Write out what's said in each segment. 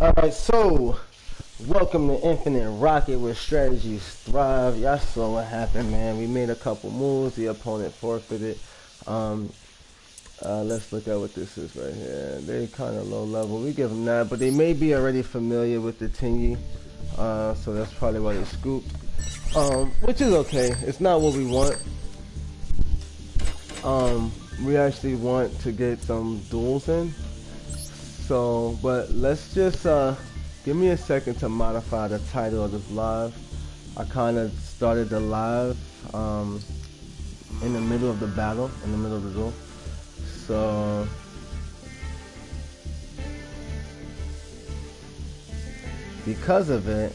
Alright, so welcome to Infinite Rocket where strategies thrive. Y'all saw what happened, man. We made a couple moves, the opponent forfeited. Um, let's look at what this is right here. They kind of low level. We give them that, but they may be already familiar with the Tingy. So that's probably why they scooped. Which is okay. It's not what we want. We actually want to get some duels in. So, but let's just give me a second to modify the title of this live. I kind of started the live in the middle of the battle, in the middle of the duel. So, because of it,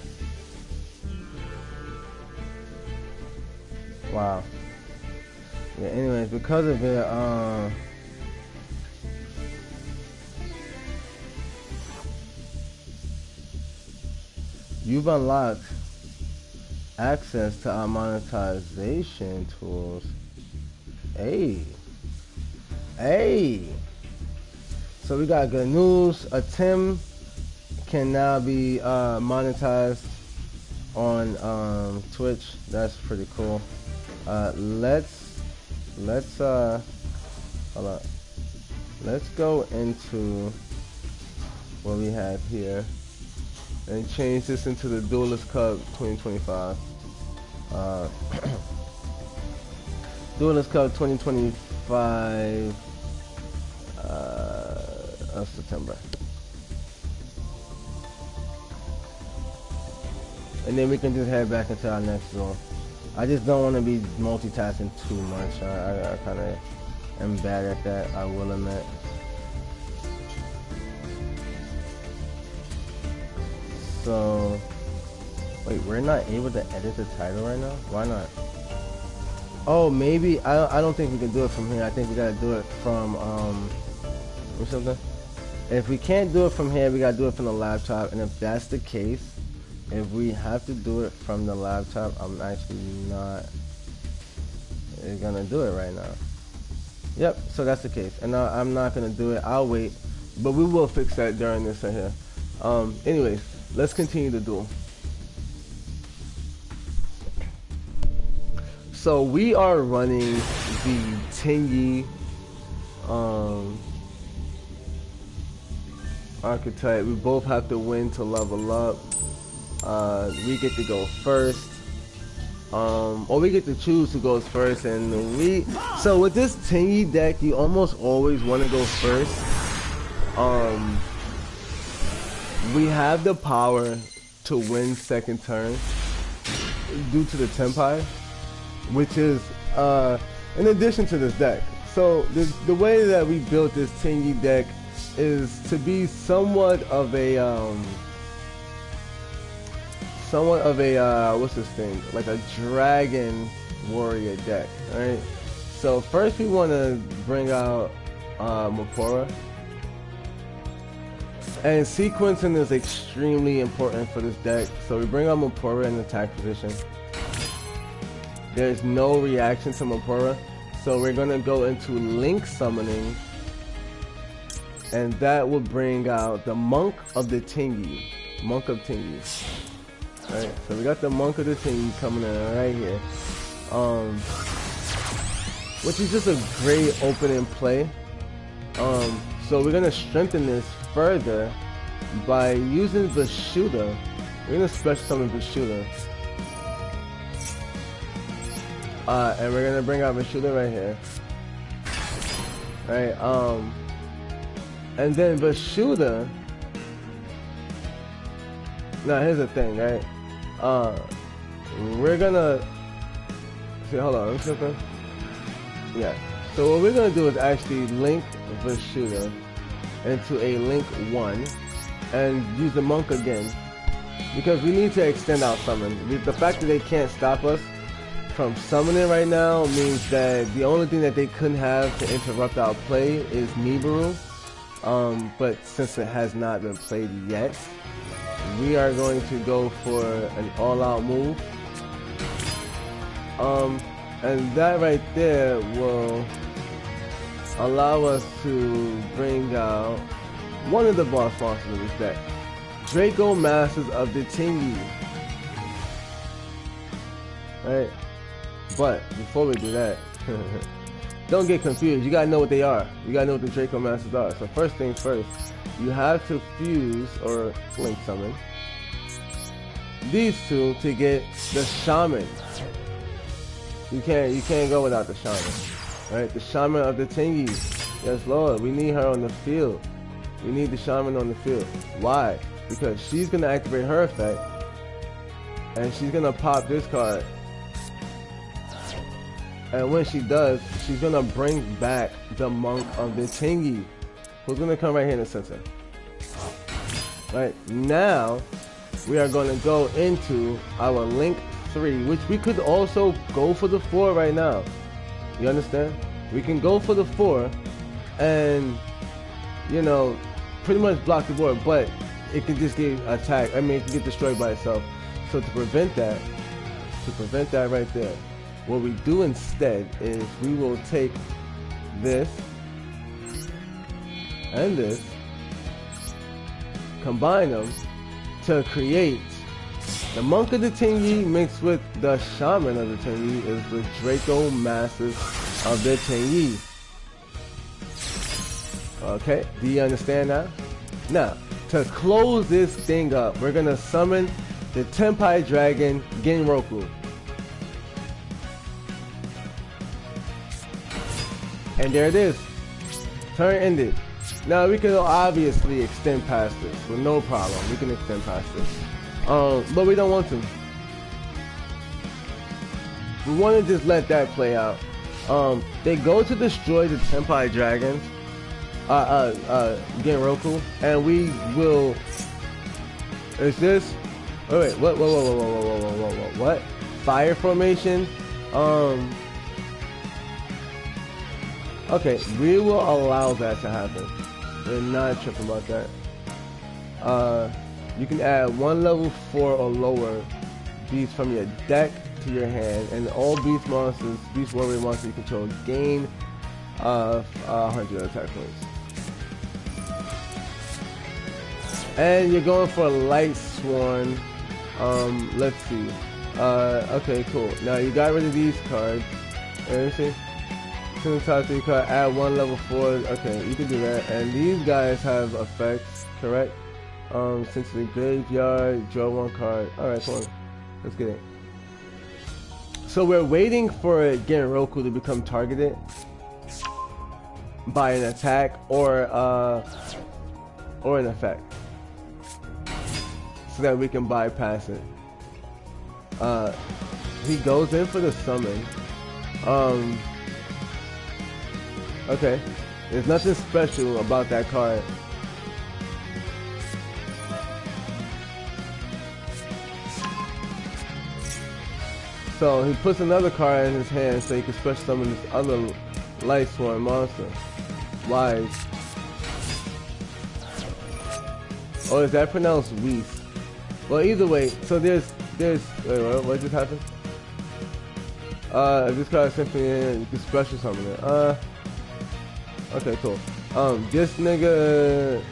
wow. Yeah. Anyways, because of it, you've unlocked access to our monetization tools. Hey. So we got good news. A Tim can now be monetized on Twitch. That's pretty cool. Let's hold on. Let's go into what we have here and change this into the Duelist Cup 2025. Duelist Cup 2025 of September. And then we can just head back into our next zone. I just don't want to be multitasking too much. I kind of am bad at that, I will admit. So, wait, we're not able to edit the title right now? Why not? Oh, maybe, I don't think we can do it from here. I think we gotta do it from, or something. If we can't do it from here, we gotta do it from the laptop. And if that's the case, if we have to do it from the laptop, I'm actually not gonna do it right now. Yep, so that's the case. And I'm not gonna do it, I'll wait. But we will fix that during this right here. Anyways. Let's continue the duel. So we are running the Tingy archetype. We both have to win to level up. We get to go first. Or we get to choose who goes first. And so with this Tingy deck, you almost always want to go first. We have the power to win second turn due to the Tempai, which is in addition to this deck. So the way that we built this Tingy deck is to be somewhat of a what's this thing, like a dragon warrior deck, right? So first we want to bring out Mapora. And sequencing is extremely important for this deck. So we bring out Mapora in attack position. There's no reaction to Mapora. So we're going to go into Link Summoning. And that will bring out the Monk of the Tingy. Monk of Tingy. Alright, so we got the Monk of the Tingy coming in right here. Which is just a great opening play. So we're going to strengthen this further by using Vashuda. We're going to special summon Vashuda. And we're going to bring out Vashuda right here. Right, and then Vashuda. Now here's the thing, right? We're going to... See, hold on, something. Yeah. So what we're going to do is actually link Vashuda into a link 1 and use the Monk again, because we need to extend our summon. The fact that they can't stop us from summoning right now means that the only thing that they couldn't have to interrupt our play is Nibiru. But since it has not been played yet, we are going to go for an all-out move. And that right there will allow us to bring out one of the boss monsters of this deck. Draco Masters of the Tingy. Right? But before we do that, don't get confused. You gotta know what they are. You gotta know what the Draco Masters are. So first things first, you have to fuse or link summon these two to get the Shaman. You can't go without the Shaman. Right? The Shaman of the Tingy. Yes, Lord. We need her on the field. We need the Shaman on the field. Why? Because she's gonna activate her effect, and she's gonna pop this card. And when she does, she's gonna bring back the Monk of the Tingy, who's gonna come right here in the center. Right now, we are gonna go into our Link 3, which we could also go for the 4 right now. You understand? We can go for the 4, and you know, pretty much block the board, but it can just get attacked. I mean, it can get destroyed by itself. So to prevent that right there, what we do instead is we will take this and this, combine them to create the Monk of the Tingy mixed with the Shaman of the Tingy is the Draco Masters of the Tingy. Okay, do you understand now? Now, to close this thing up, we're gonna summon the Tenpai Dragon Genroku. And there it is. Turn ended. Now we can obviously extend past this with no problem. We can extend past this. But we don't want to. We want to just let that play out. They go to destroy the Tenpai Dragons, Genroku, and we will. Is this? Oh wait, what? Fire formation. Okay, we will allow that to happen. We're not tripping about that. You can add 1 level 4 or lower beast from your deck to your hand, and all beast monsters, beast warrior monsters you control gain 100 attack points. And you're going for a Light Sworn. Let's see. Okay, cool. Now you got rid of these cards. Let me see. To the top 3 card, add 1 level 4. Okay, you can do that. And these guys have effects, correct? Since the graveyard, draw 1 card. Alright, come on. Let's get it. So we're waiting for Genroku to become targeted by an attack or an effect, so that we can bypass it. He goes in for the summon. Okay, there's nothing special about that card. So he puts another card in his hand so he can special summon this other Light Sworn monster. Wise. Oh, is that pronounced Weiss? Well, either way, so there's wait, what just happened? If this card is simply in, you can special summon it. Okay, cool. This nigga.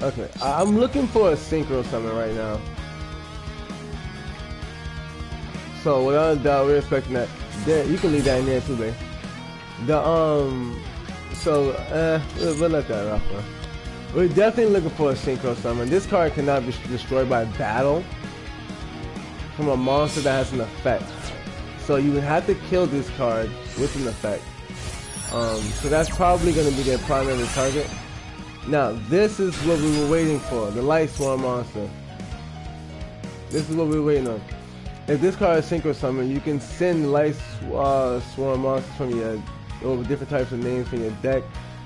Okay, I'm looking for a synchro summon right now. So without a doubt, we're expecting that. There, you can leave that in there too, babe. We'll let that rock, bro. We're definitely looking for a synchro summon. This card cannot be destroyed by battle from a monster that has an effect. So you would have to kill this card with an effect. So that's probably going to be their primary target. Now, this is what we were waiting for, the Light Sworn monster. This is what we were waiting on. If this card is synchro summon, you can send Light Sworn monsters from your, or different types of names from your deck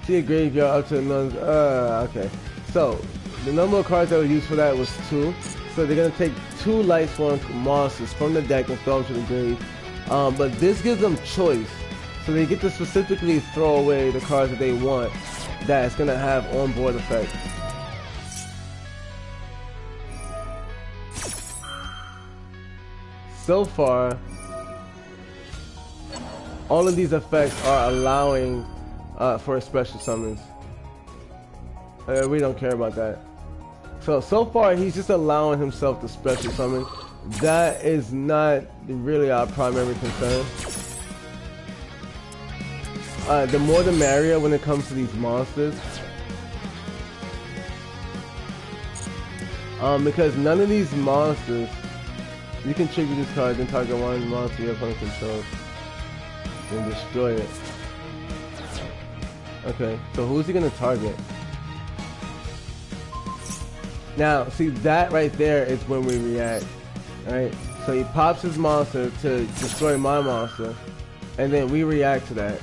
to your graveyard up to another. Okay. So the number of cards that were used for that was 2. So they're gonna take 2 Light Sworn monsters from the deck and throw them to the grave. But this gives them choice, so they get to specifically throw away the cards that they want that's gonna have on-board effects. So far, all of these effects are allowing for special summons. We don't care about that. So far he's just allowing himself to special summon. That is not really our primary concern. The more the merrier when it comes to these monsters. Because none of these monsters, you can trigger this card, then target one monster your opponent controls, then destroy it. Okay, so who's he gonna target? Now, see that right there is when we react, right? So he pops his monster to destroy my monster, and then we react to that.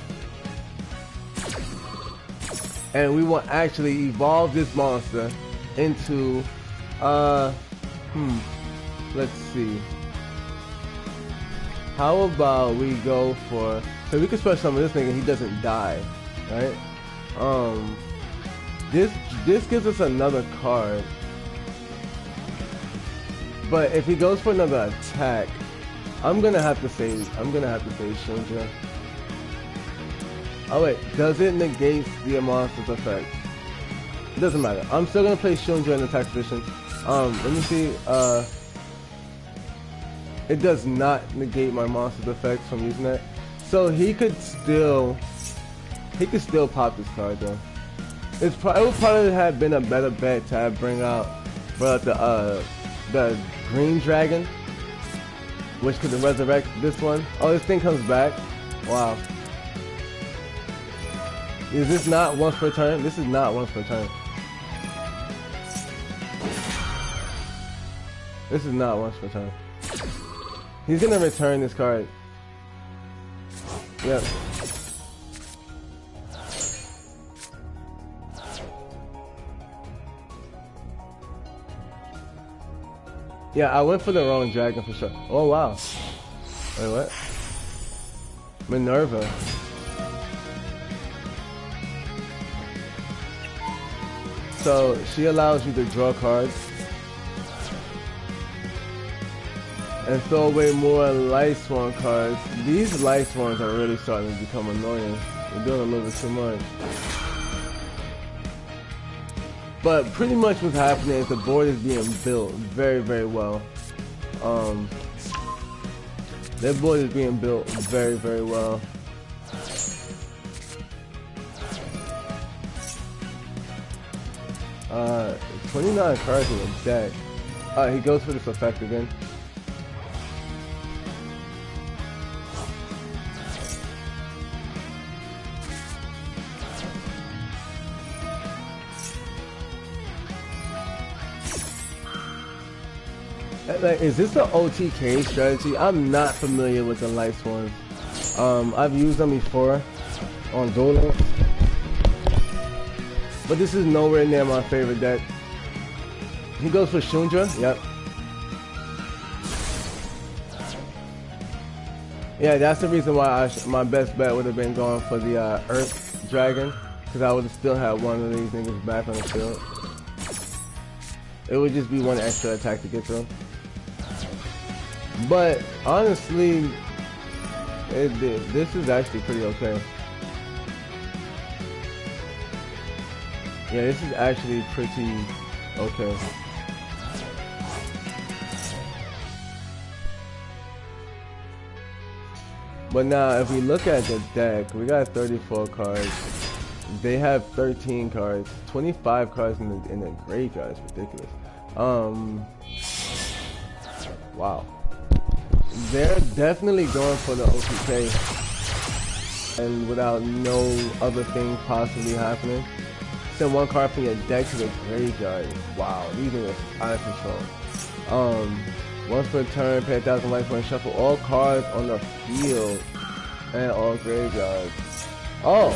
And we will actually evolve this monster into, let's see. How about we go for, so we can special summon this nigga, he doesn't die, right? This gives us another card. But if he goes for another attack, I'm gonna have to say Shunja. Oh wait, does it negate the monster's effect? It doesn't matter. I'm still gonna play Shunja in attack position. Let me see. It does not negate my monster's effects from using that. So he could still pop this card though. It would probably have been a better bet to have bring out the green dragon, which could resurrect this one. Oh, this thing comes back. Wow. Is this not once per turn? This is not once per turn. This is not once per turn. He's gonna return this card. Yep. Yeah, I went for the wrong dragon for sure. Oh wow. Wait, what? Minerva. So she allows you to draw cards and throw away more light swan cards. These light swans are really starting to become annoying. They're doing a little bit too much. But pretty much what's happening is the board is being built very, very well. Their board is being built very, very well. Uh, 29 cards in the deck. He goes for this effect again. Like, is this the OTK strategy? I'm not familiar with the light swans. I've used them before on Duel, but this is nowhere near my favorite deck. He goes for Shunja. Yep. Yeah, that's the reason why my best bet would have been going for the Earth Dragon, because I would have still had one of these niggas back on the field. It would just be one extra attack to get to him. But honestly, this is actually pretty okay. Yeah, this is actually pretty okay. But now, if we look at the deck, we got 34 cards. They have 13 cards, 25 cards in the graveyard. It's ridiculous. Wow. They're definitely going for the OTK, and without no other thing possibly happening. Send one card from your deck to the graveyard. Wow, these niggas are out of control. Once per turn, pay 1,000 life points, shuffle all cards on the field and all graveyards. Oh!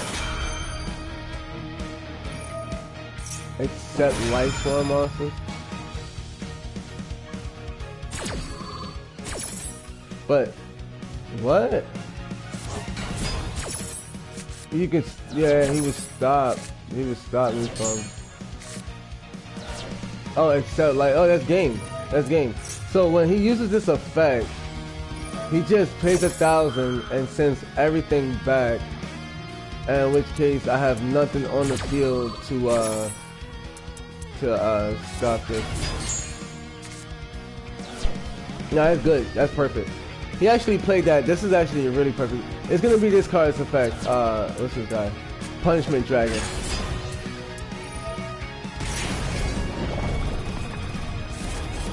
Except life form monsters. But what? You can, yeah, he was stopped. He was stopped me from. Oh, except like, oh, that's game. That's game. So when he uses this effect, he just pays 1,000 and sends everything back. In which case, I have nothing on the field to to stop this. No, that's good. That's perfect. He actually played that. This is actually really perfect. It's gonna be this card's effect. What's this guy? Punishment Dragon.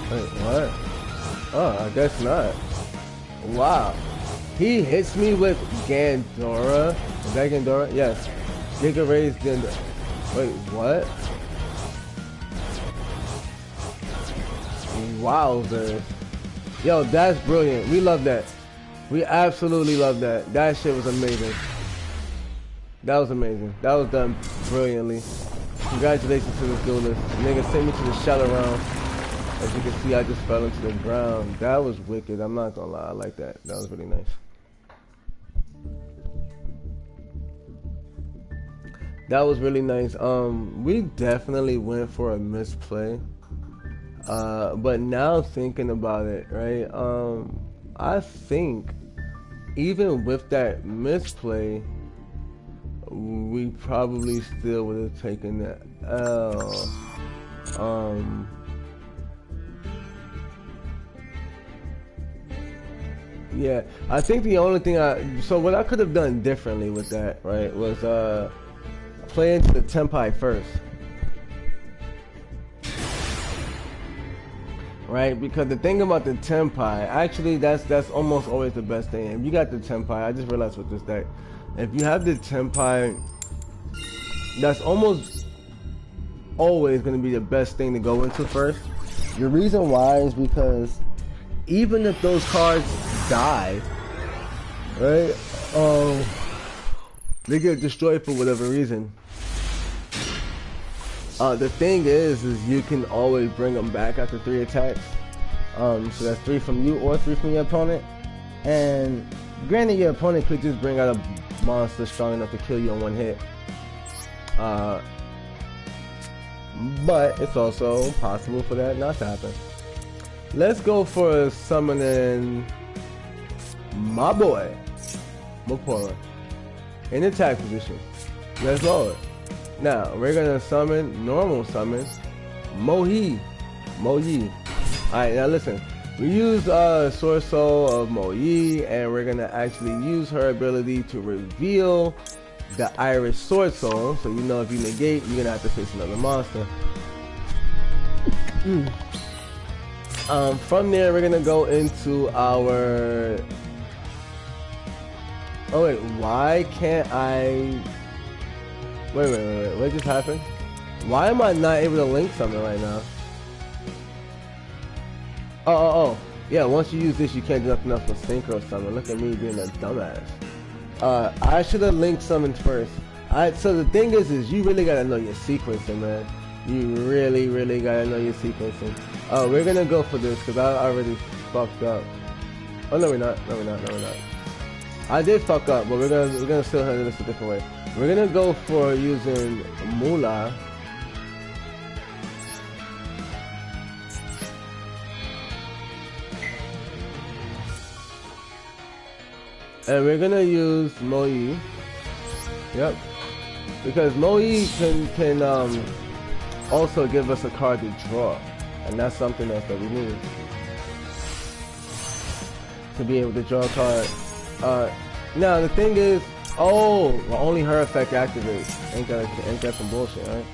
Wait, what? Oh, I guess not. Wow. He hits me with Gandora. Is that Gandora? Yes. Giga Rays Gandora. Wait, what? Wowzers. Yo, that's brilliant. We love that. We absolutely love that. That shit was amazing. That was amazing. That was done brilliantly. Congratulations to this duelist. Nigga sent me to the shallow round. As you can see, I just fell into the ground. That was wicked. I'm not gonna lie. I like that. That was really nice. That was really nice. We definitely went for a misplay. But now thinking about it, right? I think even with that misplay, we probably still would have taken the L. Yeah, I think the only thing so what I could have done differently with that, right, was play into the Tenpai first. Right, because the thing about the Tenpai, actually that's almost always the best thing. If you got the Tenpai, I just realized with this deck, if you have the Tenpai, that's almost always going to be the best thing to go into first. The reason why is because even if those cards die, right, they get destroyed for whatever reason. The thing is you can always bring them back after 3 attacks. So that's 3 from you or 3 from your opponent. And granted, your opponent could just bring out a monster strong enough to kill you in 1 hit. But it's also possible for that not to happen. Let's go for summoning my boy, Mopora, in attack position. Let's roll it. Now, we're gonna summon, normal summon, Moyi. Alright, now listen. We use Sword Soul of Moyi, and we're gonna actually use her ability to reveal the Irish Sword Soul. So you know if you negate, you're gonna have to face another monster. From there, we're gonna go into our... Oh wait, why can't I... Wait, what just happened? Why am I not able to link something right now? Oh. Yeah, once you use this, you can't do nothing else with Synchro or something. Look at me being a dumbass. I should have linked something first. So the thing is you really gotta know your sequencing, man. You really gotta know your sequencing. We're gonna go for this, because I already fucked up. Oh, no, we're not. I did fuck up, but we're gonna still handle this a different way. We're gonna go for using Mula. And we're gonna use Moyi. Yep. Because Moyi can also give us a card to draw. And that's something else that we need. To be able to draw a card. Now the thing is, well, only her effect activates. Ain't that some bullshit, right?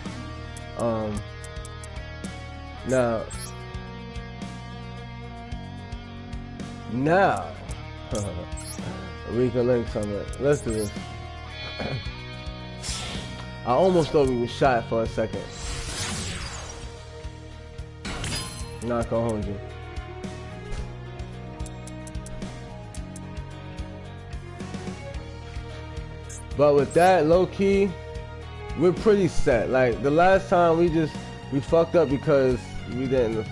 Now we can link something. Let's do this. I almost thought we were shot for a second. Not gonna hold you. But with that, low key, we're pretty set. Like the last time we fucked up because we didn't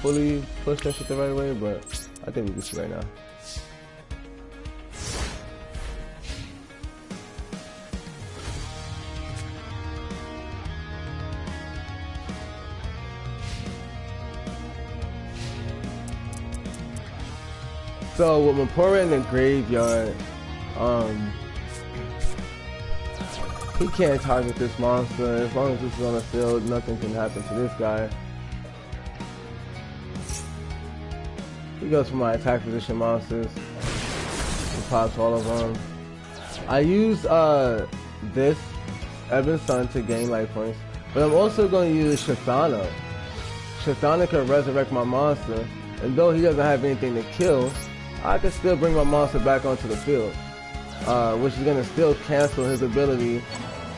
fully push that shit the right way, but I think we can see right now. So with Mopora in the graveyard, He can't target this monster. As long as this is on the field, nothing can happen to this guy. He goes for my attack position monsters. He pops all of them. I use this Ebon Sun to gain life points, but I'm also going to use Shathana. Shathana can resurrect my monster, and though he doesn't have anything to kill, I can still bring my monster back onto the field, which is going to still cancel his ability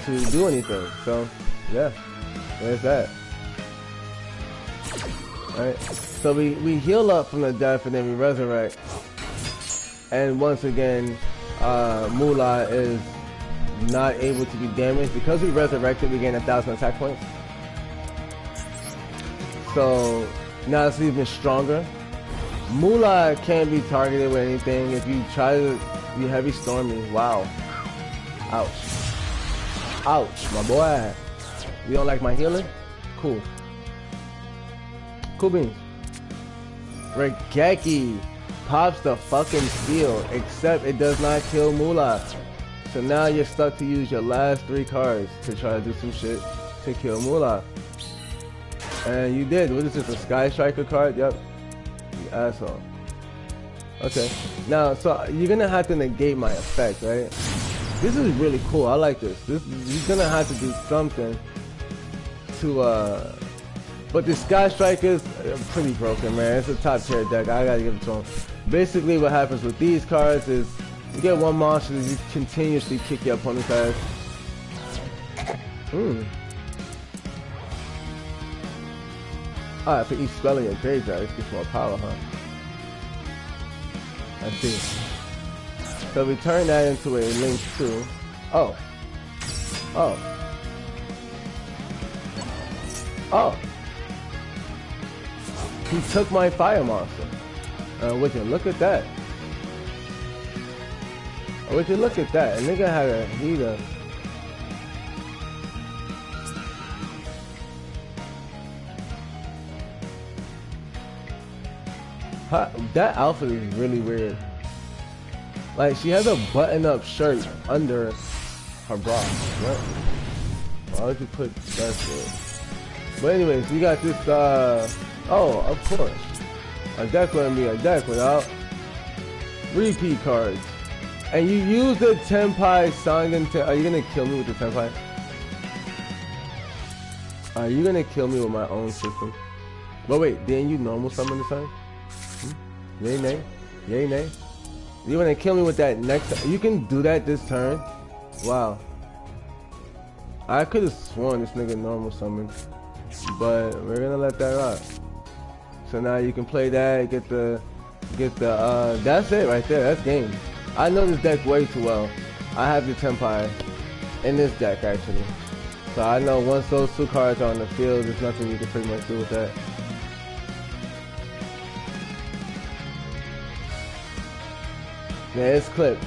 to do anything. So, yeah, there's that. Alright, so we heal up from the death and then we resurrect. And once again, Moolah is not able to be damaged. Because we resurrected, we gain 1,000 attack points. So now it's even stronger. Moolah can't be targeted with anything. If you try to be heavy storming, wow. Ouch. Ouch, my boy. You don't like my healing? Cool. Cool beans. Regeki pops the fucking steel, except it does not kill Moolah. So now you're stuck to use your last 3 cards to try to do some shit to kill Moolah. And you did. What is this, a Sky Striker card? Yep. You asshole. Okay. Now, so you're gonna have to negate my effect, right? This is really cool. I like this. You're gonna have to do something to, but the Sky Strikers are pretty broken, man. It's a top tier deck. I gotta give it to him. Basically, what happens with these cards is you get one monster that you continuously kick your opponent's ass. Alright, for each spell in your graveyard, it gets more power, huh? I see. So we turn that into a link 2. Oh. Oh. Oh. He took my fire monster. Would you look at that? Would you look at that? A nigga had a heater. That outfit is really weird. Like, she has a button-up shirt under her bra. What? Why would you put that shit? But anyways, we got this, oh, of course. A deck wouldn't be a deck without repeat cards. And you use the Tenpai Sangan. Are you gonna kill me with the Tenpai? Are you gonna kill me with my own system? But wait, didn't you normal summon this time? Yay, nay? Yay, nay? You wanna kill me with that next? You can do that this turn? Wow. I could have sworn this nigga normal summoned, but we're gonna let that rock. So now you can play that, get the, that's it right there, that's game. I know this deck way too well. I have the Tenpai in this deck actually. So I know once those 2 cards are on the field, there's nothing you can pretty much do with that. Yeah, it's clipped.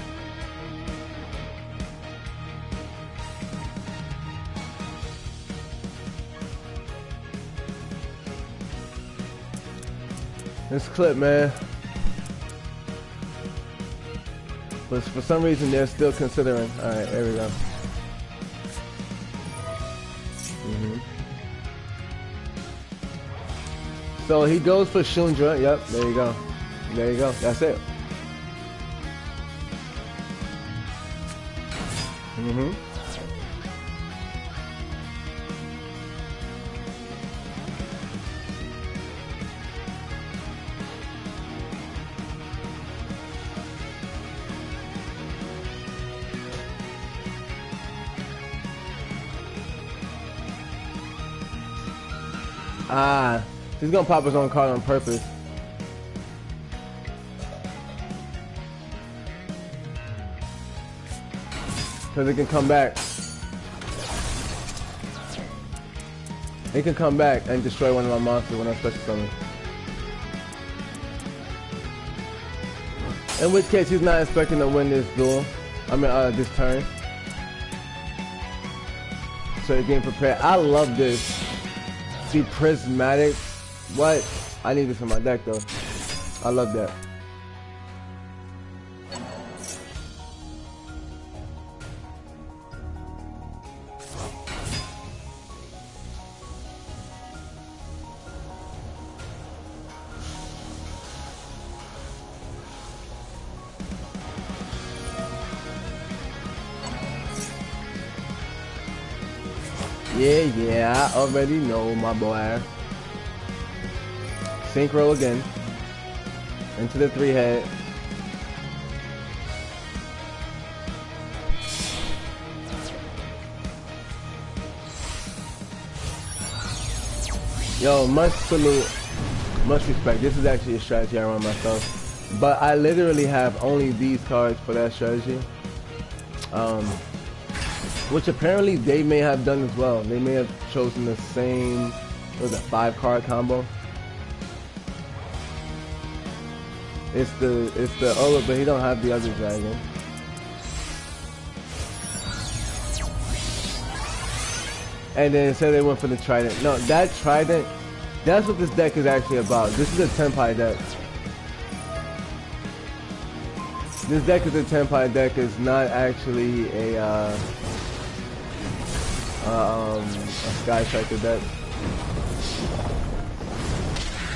It's clipped, man. But for some reason, they're still considering. Alright, there we go. So he goes for Shundra. Yep, there you go. There you go. That's it. Ah, he's gonna pop his own card on purpose. Because it can come back. It can come back and destroy one of my monsters when I special summon. In which case, he's not expecting to win this duel. I mean, this turn. So you're getting prepared. I love this. See, prismatic. What? I need this in my deck though. I love that. Yeah, I already know, my boy. Synchro again. Into the 3-head. Yo, much salute, much respect. This is actually a strategy I run myself. But I literally have only these cards for that strategy. Which apparently they may have done as well. They may have chosen the same, what was it, 5-card combo. It's the oh, but he don't have the other dragon. And then it said they went for the trident. No, that trident, that's what this deck is actually about. This is a Tenpai deck. This deck is a Tenpai deck. It's not actually a Sky Striker deck.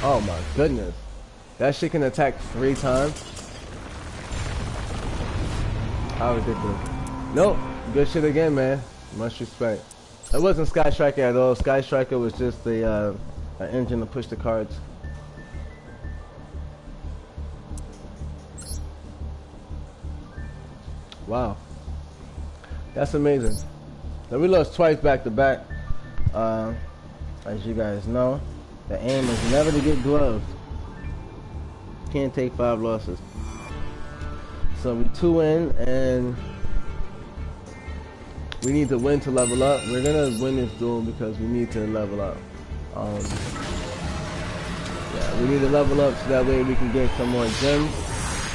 Oh my goodness. That shit can attack 3 times? How ridiculous. Nope. Good shit again, man. Much respect. It wasn't Sky Striker at all. Sky Striker was just an engine to push the cards. Wow. That's amazing. Now we lost twice back to back. As you guys know, the aim is never to get gloves. Can't take 5 losses. So we 2 in, and we need to win to level up. We're gonna win this duel because we need to level up. Yeah, we need to level up so that way we can get some more gems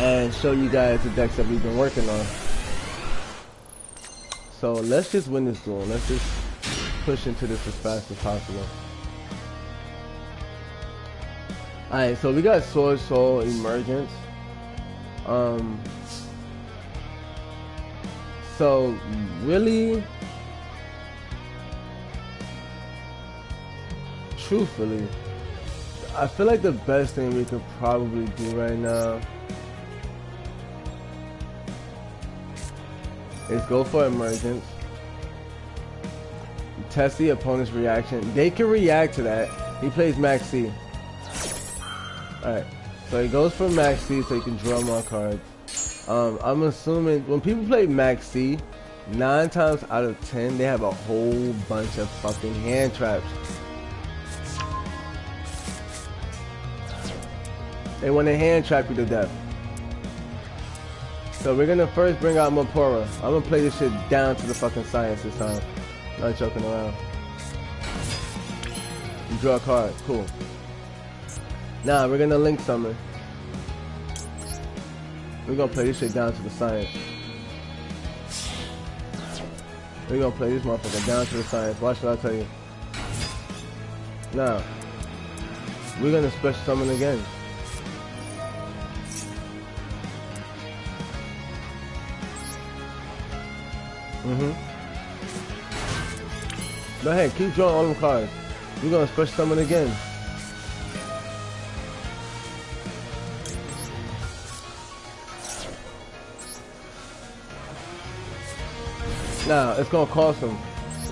and show you guys the decks that we've been working on. So let's just win this duel. Let's just push into this as fast as possible. Alright, so we got Sword Soul Emergence. So really, truthfully, I feel like the best thing we could probably do right now is go for Emergence. Test the opponent's reaction. They can react to that. He plays Max C. Alright, so he goes for Max C so he can draw more cards. I'm assuming when people play Max C, 9 times out of 10 they have a whole bunch of fucking hand traps. They want to hand trap you to death. So we're gonna first bring out Mapura. I'm gonna play this shit down to the fucking science this time. Not joking around. You draw a card, cool. Now we're gonna link summon. We're gonna play this shit down to the science. We're gonna play this motherfucker down to the science. Watch what I tell you. Now, we're gonna special summon again. Go ahead, keep drawing all them cards. We're gonna special summon again. Now, it's gonna cost him.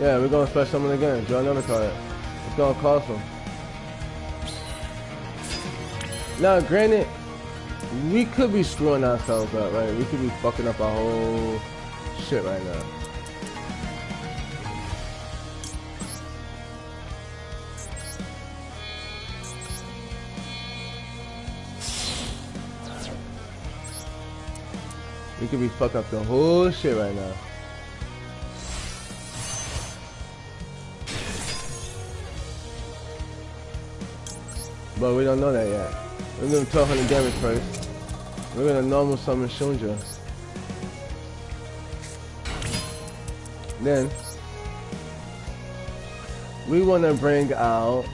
Yeah, we're gonna special summon again. Draw another card. It's gonna cost him. Now, granted, we could be screwing ourselves up, right? We could be fucking up our whole shit right now. We could be fucking up the whole shit right now. But we don't know that yet. We're doing 1200 damage first. We're gonna normal summon Shunja. Then we wanna bring out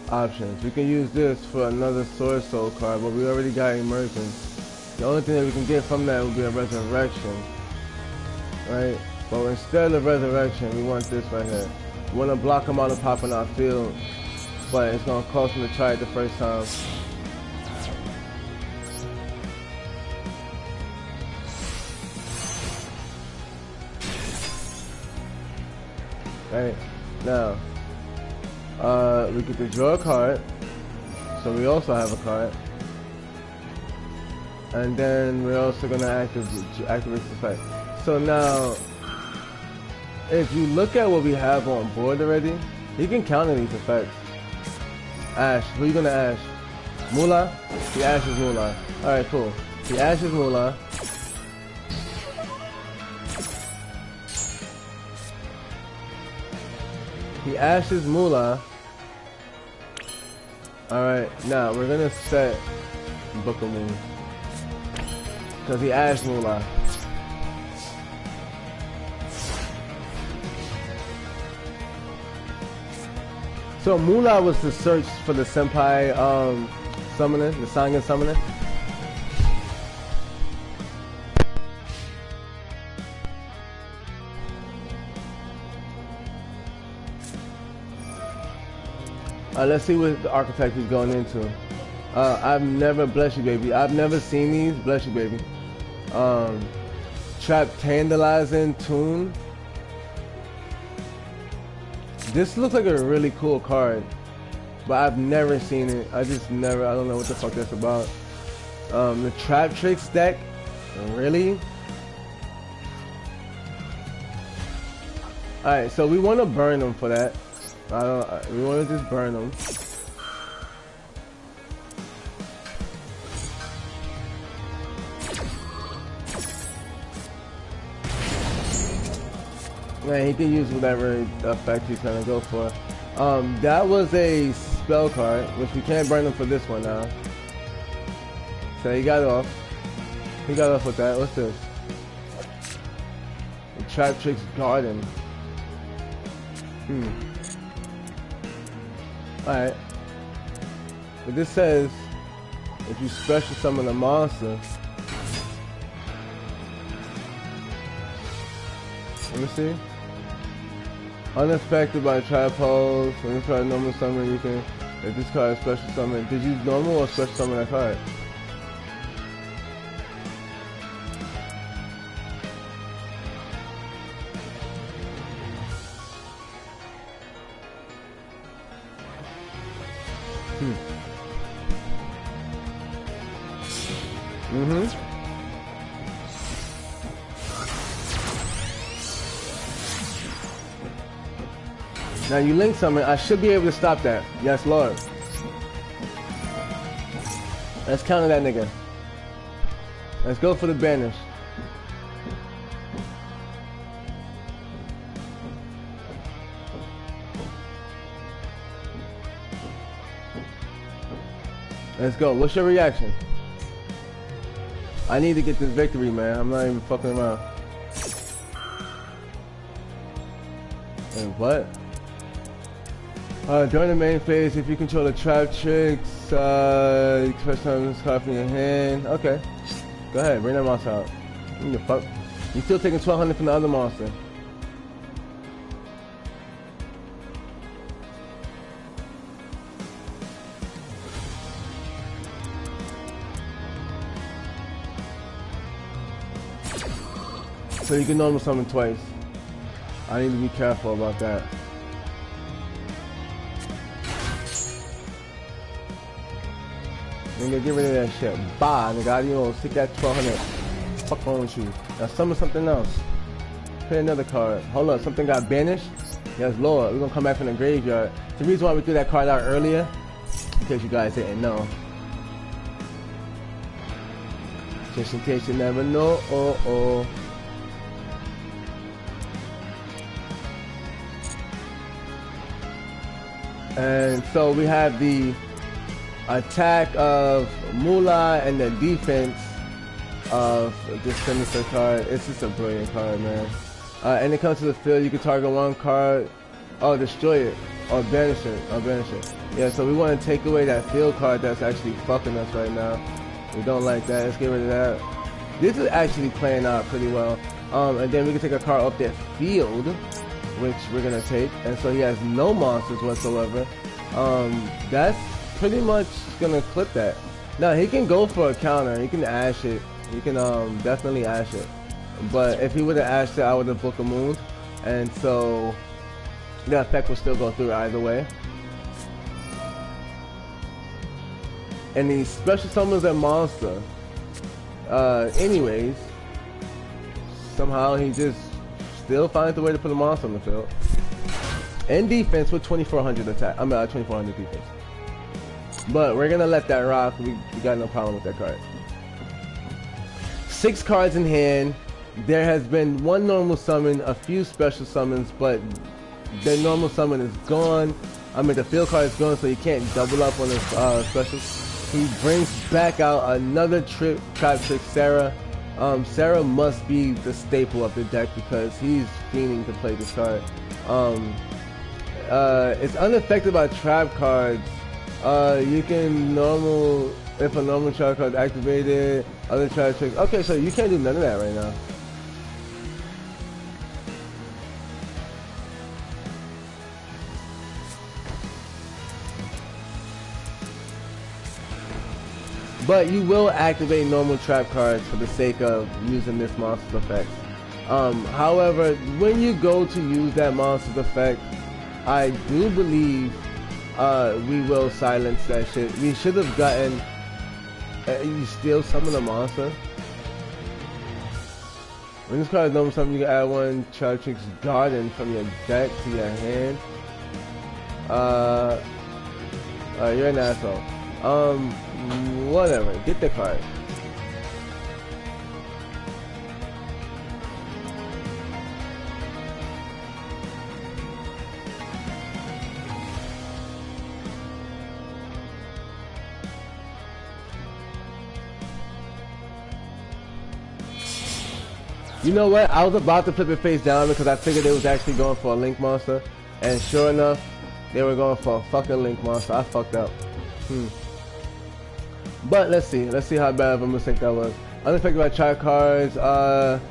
options. We can use this for another Sword Soul card, but we already got Emergence. The only thing that we can get from that would be a Resurrection, right? But instead of Resurrection, we want this right here. We want to block him out of popping our field, but it's going to cost him to try it the first time. Alright, now, we get to draw a card. So we also have a card. And then we're also gonna activate this effect. So now, if you look at what we have on board already, you can counter these effects. Ash, who are you gonna Ash? Moolah? He Ashes Moolah. Alright, cool. He Ashes Moolah. He Ashes Moolah. Alright, now we're gonna set Book of Moon. Because he Ashed Moolah. So Moolah was to search for the Senpai summoner, the Sangan summoner. Let's see what the archetype he's going into. I've never, bless you baby, I've never seen these, bless you baby. Trap Tantalizing Tune. This looks like a really cool card, but I've never seen it. I don't know what the fuck that's about. The Trap Tricks deck, really? Alright, so we want to burn them for that. We want to just burn them. Man, he can use whatever effect he's gonna go for. That was a spell card, which we can't burn him for this one now. So he got off. He got off with that. What's this? The Trap Tricks Garden. Alright. But this says, if you special summon a monster. Let me see. Unaffected by trap holes. When you try normal summon, you can. If this card is special summon, did you use normal or special summon that card? Now you link summon, I should be able to stop that. Yes, Lord. Let's counter that nigga. Let's go for the banish. Let's go. What's your reaction? I need to get this victory, man. I'm not even fucking around. And what? During the main phase, if you control the Trap Tricks, you can special summon this card from your hand. Okay. Go ahead, bring that monster out. What the fuck? You're still taking 1200 from the other monster. So you can normal summon twice. I need to be careful about that. Nigga, get rid of that shit. Bye, nigga. You know, stick that 1200. Fuck wrong with you. Now summon something else. Play another card. Hold up, something got banished? Yes, Lord. We're gonna come back from the graveyard. The reason why we threw that card out earlier, in case you guys didn't know. Just in case you never know. And so we have the attack of Moolah and the defense of this sinister card. It's just a brilliant card, man. And it comes to the field, you can target one card, destroy it, or banish it. Yeah, so we want to take away that field card that's actually fucking us right now. We don't like that. Let's get rid of that. This is actually playing out pretty well. And then we can take a card off that field, which we're gonna take. And so he has no monsters whatsoever. That's pretty much gonna clip that. Now he can go for a counter. He can ash it. He can definitely ash it. But if he would have ashed it, I would have Book of Moon. And so The effect will still go through either way. And he special summons a monster. Anyways, somehow he just still finds a way to put a monster on the field. And defense with 2400 attack. 2400 defense. But we're gonna let that rock. We got no problem with that card. 6 cards in hand. There has been one normal summon, a few special summons, but the normal summon is gone. The field card is gone, so you can't double up on his specials. He brings back out another trap trick, Sarah. Sarah must be the staple of the deck because he's fiending to play this card. It's unaffected by trap cards. You can if a normal trap card activated, other trap tricks. Okay, so you can't do none of that right now. But you will activate normal trap cards for the sake of using this monster's effect. However, when you go to use that monster's effect, I do believe we will silence that shit. We should have gotten... you still summon a monster? When this card is normal summon, you can add one Trap Trick's Garden from your deck to your hand. You're an asshole. Whatever, get the card. You know what? I was about to flip it face down because I figured they was actually going for a Link monster, and sure enough, they were going for a fucking Link monster. I fucked up. But let's see how bad of a mistake that was. Unaffected by trap cards. After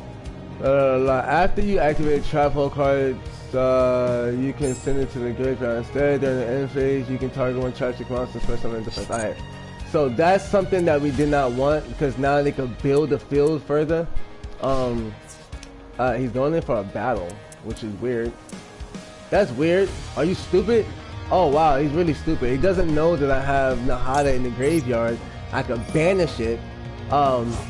you activate trap hole cards, you can send it to the graveyard instead. During the end phase, you can target one trap trick monster, special summon defense. Alright, so that's something that we did not want because now they could build the field further. He's going in for a battle, which is weird. That's weird. Are you stupid? Oh wow, he's really stupid. He doesn't know that I have Nahada in the graveyard. I could banish it,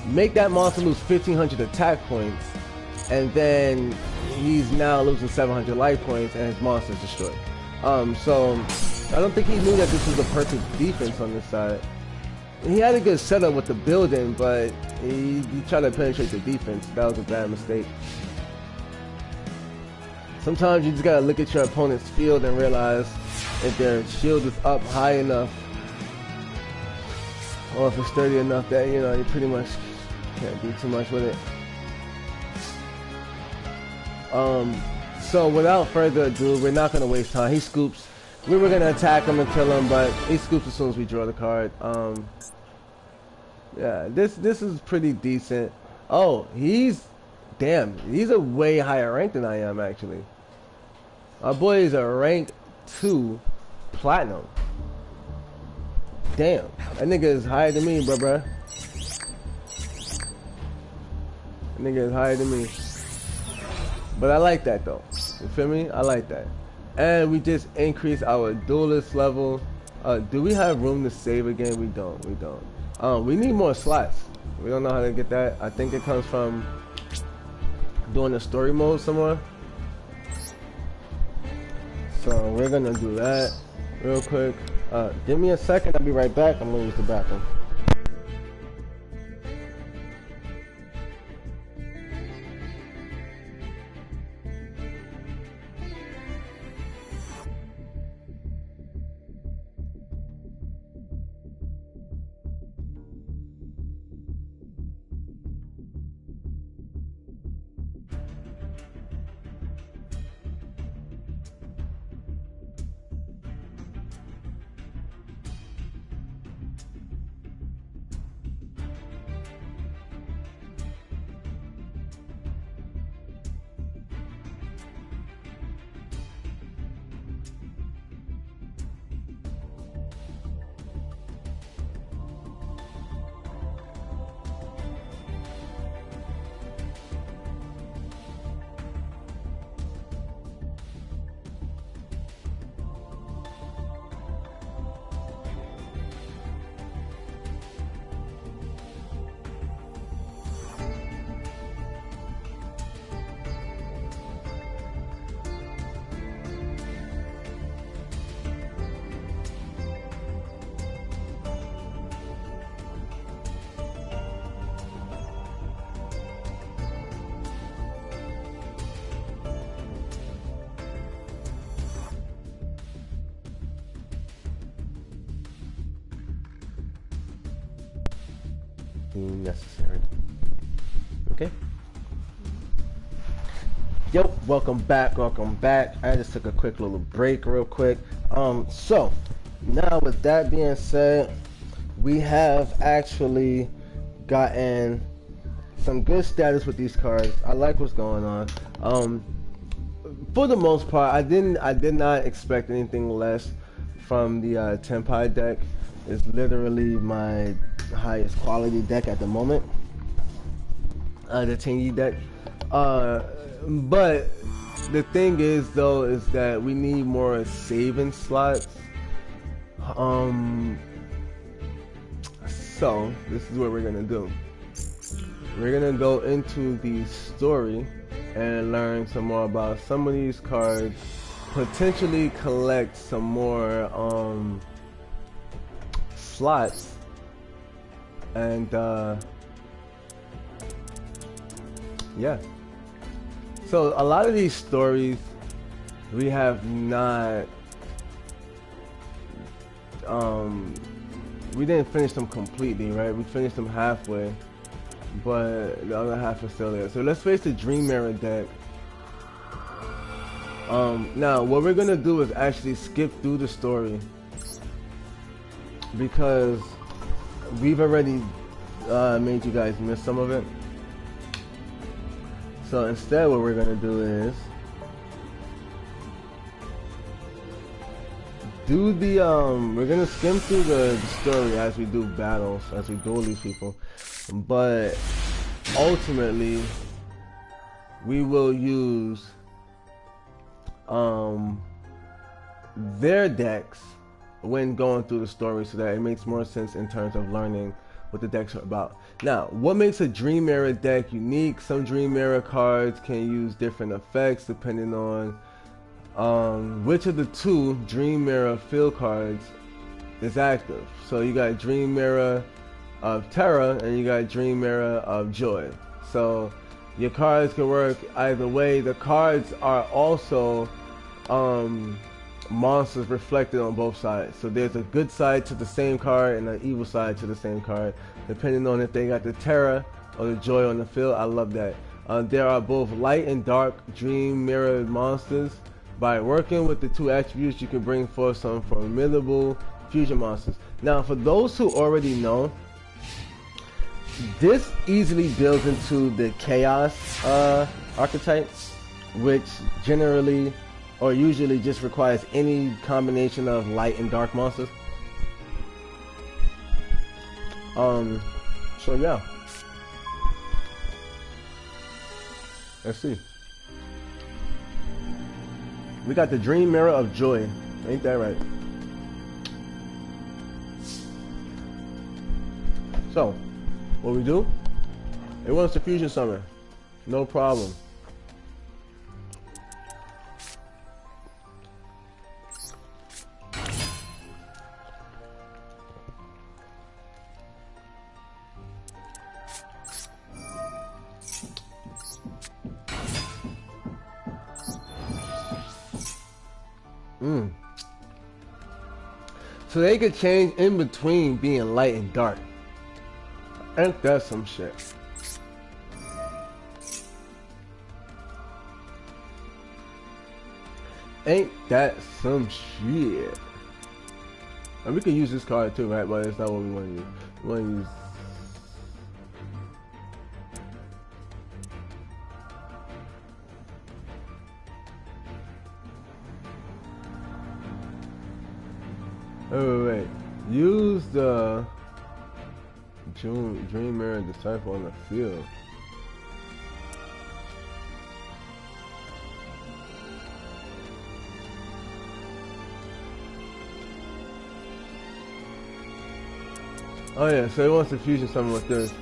make that monster lose 1500 attack points, and then he's now losing 700 life points and his monster's destroyed. So I don't think he knew that this was a perfect defense on this side. He had a good setup with the building, but he tried to penetrate the defense. That was a bad mistake. Sometimes you just gotta look at your opponent's field and realize if their shield is up high enough, or if it's sturdy enough that, you know, you pretty much can't do too much with it. So without further ado, we're not gonna waste time. He scoops. We were gonna attack him and kill him, but he scoops as soon as we draw the card. Yeah, this is pretty decent. Oh, he's a way higher rank than I am actually. Our boy is a rank 2 platinum. Damn, that nigga is higher than me, bruh. That nigga is higher than me. But I like that though. You feel me? I like that. And we just increased our duelist level. Do we have room to save again? We don't. We need more slots. We don't know how to get that. I think it comes from doing the story mode somewhere. So we're gonna do that real quick. Give me a second, I'll be right back. I'm gonna use the bathroom. deem necessary. Okay. Yo, welcome back, welcome back. I just took a quick little break real quick. So now with that being said, we have actually gotten some good status with these cards. I like what's going on. For the most part, I did not expect anything less from the Tenpai deck. It's literally my highest quality deck at the moment. The Tenyi deck. But the thing is though is that we need more saving slots. So this is what we're gonna do. We're gonna go into the story and learn some more about some of these cards, potentially collect some more slots, and yeah. So a lot of these stories we have not we didn't finish them completely, right? We finished them halfway, but the other half is still there. So let's face the Dream Era deck. Now what we're gonna do is actually skip through the story because we've already made you guys miss some of it. So instead what we're gonna do is do the we're gonna skim through the story as we do battles, as we duel these people, but ultimately we will use their decks when going through the story so that it makes more sense in terms of learning what the decks are about. Now, what makes a Dream Era deck unique? Some Dream Era cards can use different effects depending on which of the two Dream Era field cards is active. So you got Dream Era of Terror and you got Dream Era of Joy. So your cards can work either way. The cards are also monsters reflected on both sides. So there's a good side to the same card and an evil side to the same card, depending on if they got the Terror or the Joy on the field. I love that. There are both light and dark Dream Mirror monsters. By working with the two attributes, you can bring forth some formidable fusion monsters. Now, for those who already know, this easily builds into the Chaos archetype, which generally or usually just requires any combination of light and dark monsters. So yeah. Let's see. We got the Dream Mirror of Joy. Ain't that right? So, what we do? It wants to fusion summon. No problem. So they could change in between being light and dark. Ain't that some shit? Ain't that some shit? And we can use this card too, right? But it's not what we want to use. We want to use. Oh wait, use the Dream Mirror Disciple on the field. Oh yeah, so he wants to fusion something with this.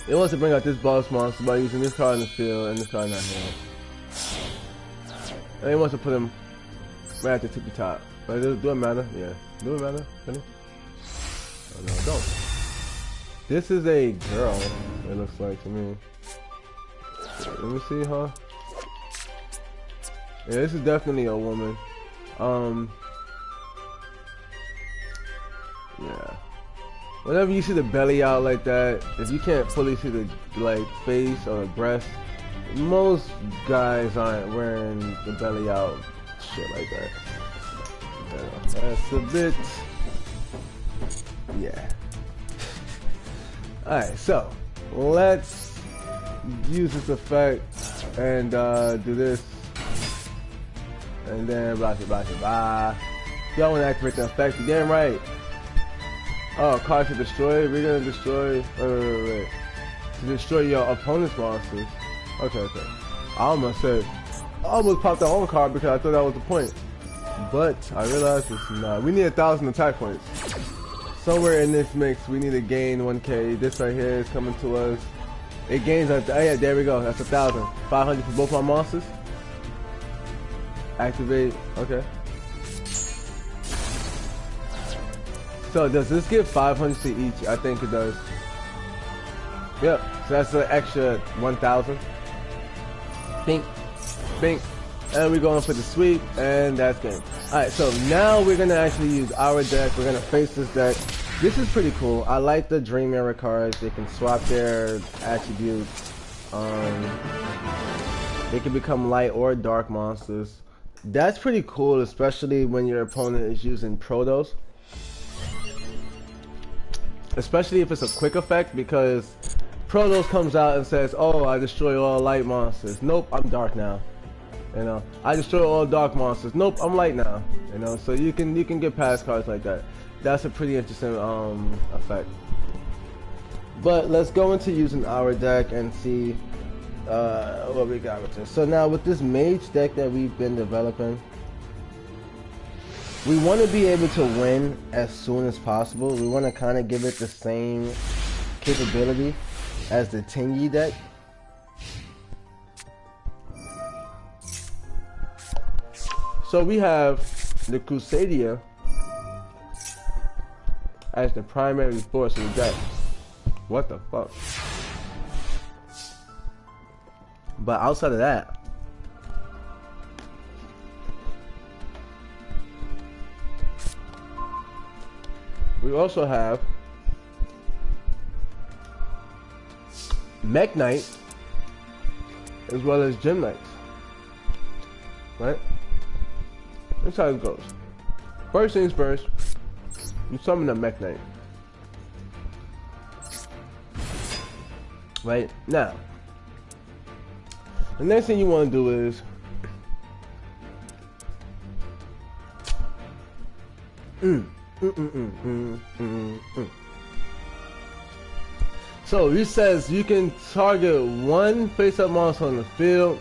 It wants to bring out this boss monster by using this card in the field and this card in the hand. And he wants to put him right at the tippy top. But do it matter? Yeah. Do it matter? Really? Oh no, don't. This is a girl, it looks like to me. Let me see, huh? Yeah, this is definitely a woman. Yeah. Whenever you see the belly out like that, if you can't fully see the like face or the breast, most guys aren't wearing the belly out shit like that. That's a bit, yeah. Alright, so let's use this effect and do this, and then blah blah blah blah. Y'all want to activate the effect? You're damn right. Oh, card to destroy. We're gonna destroy. Wait. To destroy your opponent's monsters. Okay. I almost popped our own card because I thought that was the point. But I realized it's not. We need 1,000 attack points. Somewhere in this mix, we need to gain 1K. This right here is coming to us. It gains. Oh yeah, there we go. That's 1,000. 500 for both our monsters. Activate. Okay. So does this give 500 to each? I think it does. Yep. So that's an extra 1,000. Bink, bink, and we're going for the sweep, and that's game. All right. So now we're gonna actually use our deck. We're gonna face this deck. This is pretty cool. I like the Dream Era cards. They can swap their attributes. They can become light or dark monsters. That's pretty cool, especially when your opponent is using Protos. Especially if it's a quick effect, because Protos comes out and says, oh, I destroy all light monsters. Nope, I'm dark now. You know, I destroy all dark monsters. Nope, I'm light now. You know, so you can get past cards like that. That's a pretty interesting effect. But let's go into using our deck and see what we got with this. So now with this mage deck that we've been developing, we want to be able to win as soon as possible. We want to kind of give it the same capability as the Tingy deck. So we have the Crusadia as the primary force of the deck. What the fuck? But outside of that, we also have Mech Knight as well as Gym Knights. Right? That's how it goes. First things first, you summon a Mech Knight. Right? Now, the next thing you want to do is So he says you can target one face-up monster on the field,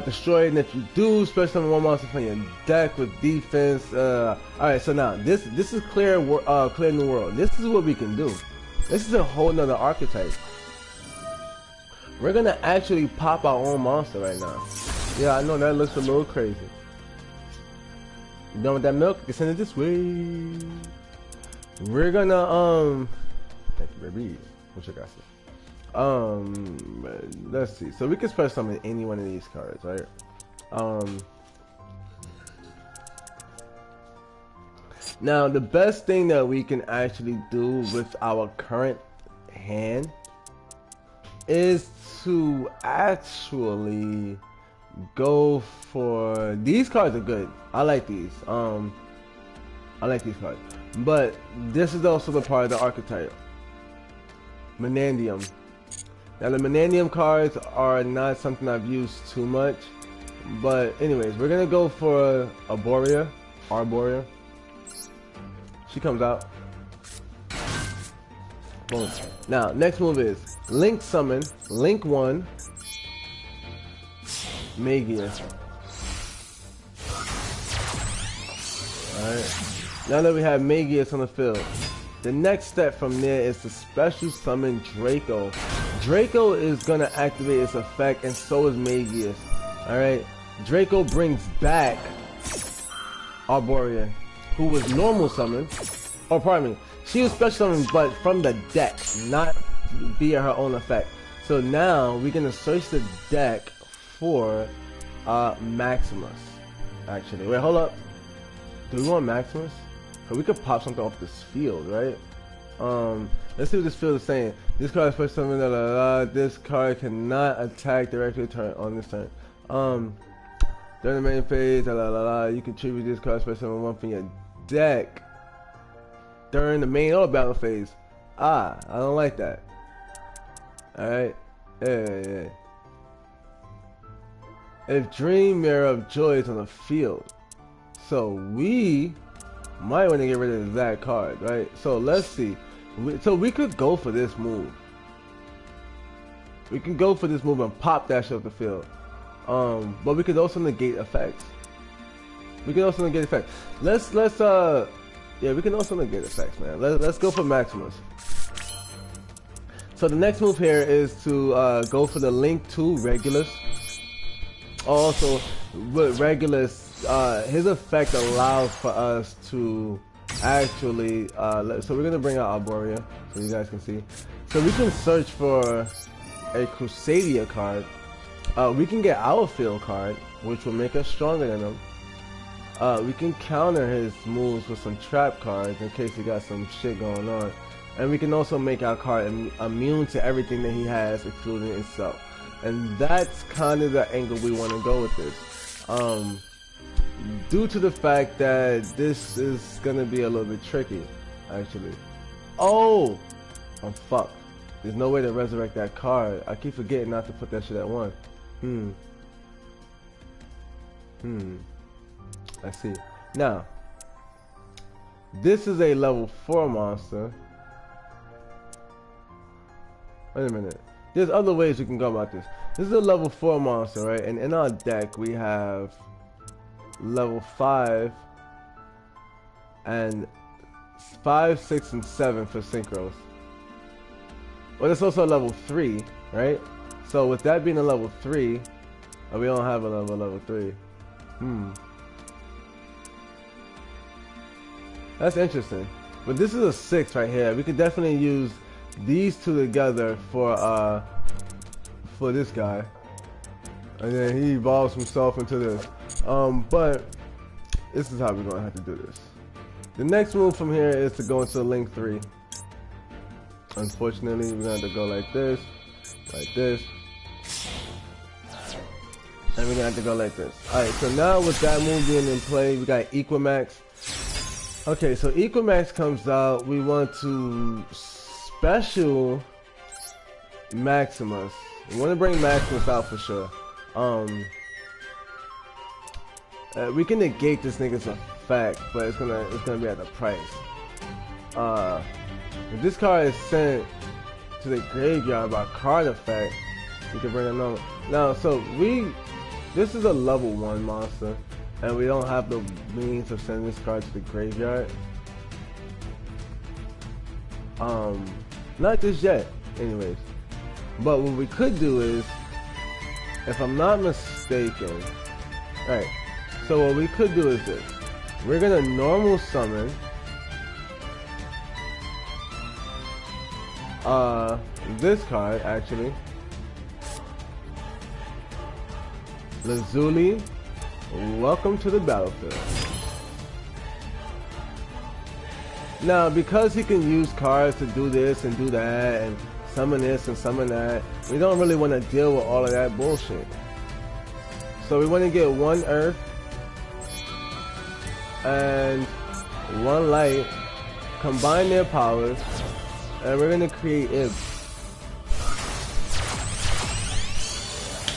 destroy it, and if you do, special summon one monster from your deck with defense. Alright, so now this is clear new world. This is what we can do. This is a whole nother archetype. We're gonna actually pop our own monster right now. Yeah, I know that looks a little crazy. You done with that milk? You can send it this way. We're gonna thank you, baby. What you got? Let's see. So we can special summon any one of these cards, right? Now the best thing that we can actually do with our current hand is to actually go for these cards. Are good. I like these. I like these cards. But this is also the part of the archetype. Menandium. Now the Menandium cards are not something I've used too much. But anyways, we're gonna go for Arborea. She comes out. Boom. Now, next move is Link Summon, Link 1, Magius. Alright. Now that we have Magius on the field, the next step from there is to special summon Draco. Draco is going to activate its effect, and so is Magius. Alright. Draco brings back Arborea, who was normal summoned. Oh, pardon me. She was special summoned, but from the deck, not via her own effect. So now we're gonna search the deck for Maximus. Actually, wait, hold up. Do we want Maximus? Cause we could pop something off this field, right? Let's see what this field is saying. This card is for something that this card cannot attack directly on this turn. During the main phase, you contribute this card special one from your deck during the main or battle phase. I don't like that. Alright. Yeah. If Dream Mirror of Joy is on the field. So we might want to get rid of that card, right? So let's see. So we could go for this move. We can go for this move and pop that shit off the field. But we could also negate effects. We can also negate effects. Yeah, we can also negate effects, man. Let's go for Maximus. So the next move here is to go for the Link 2 Regulus. Also, with Regulus, his effect allows for us to actually, so we're gonna bring out Arborea so you guys can see. So we can search for a Crusadia card. We can get our field card, which will make us stronger than him. We can counter his moves with some trap cards in case he got some shit going on. And we can also make our card immune to everything that he has, including itself. And that's kind of the angle we want to go with this. Due to the fact that this is going to be a little bit tricky, actually. Oh, fuck. There's no way to resurrect that card. I keep forgetting not to put that shit at 1. I see. Now, this is a level 4 monster. Wait a minute. There's other ways we can go about this. This is a level 4 monster, right? And in our deck we have level 5 and 5, 6, and 7 for synchros. Well, it's also a level 3, right? So with that being a level 3, we don't have a level 3. That's interesting. But this is a 6 right here. We could definitely use these two together for this guy. And then he evolves himself into this. But this is how we're gonna have to do this. The next move from here is to go into Link 3. Unfortunately, we're gonna have to go like this, and we're gonna have to go like this. Alright, so now with that move being in play, we got Equimax. Okay, so Equimax comes out. We want to special Maximus. We want to bring Maximus out for sure. We can negate this nigga's effect, but it's gonna be at the price. If this card is sent to the graveyard by card effect, we can bring another. Now, so this is a level 1 monster, and we don't have the means of sending this card to the graveyard. Not just yet, anyways. But what we could do is, if I'm not mistaken, right? So what we could do is this: we're gonna normal summon this card actually, Lazuli. Welcome to the battlefield. Now, because he can use cards to do this and do that and summon this and summon that, we don't really want to deal with all of that bullshit. So we want to get 1 earth and 1 light, combine their powers, and we're going to create Ib.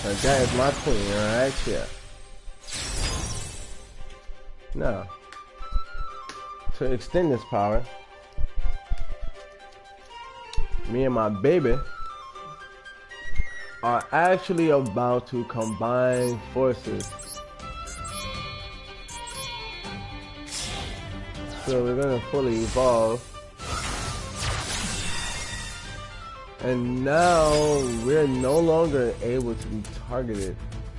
And that is my queen right here. Now, to extend this power, me and my baby are actually about to combine forces. So we're gonna fully evolve. And now we're no longer able to be targeted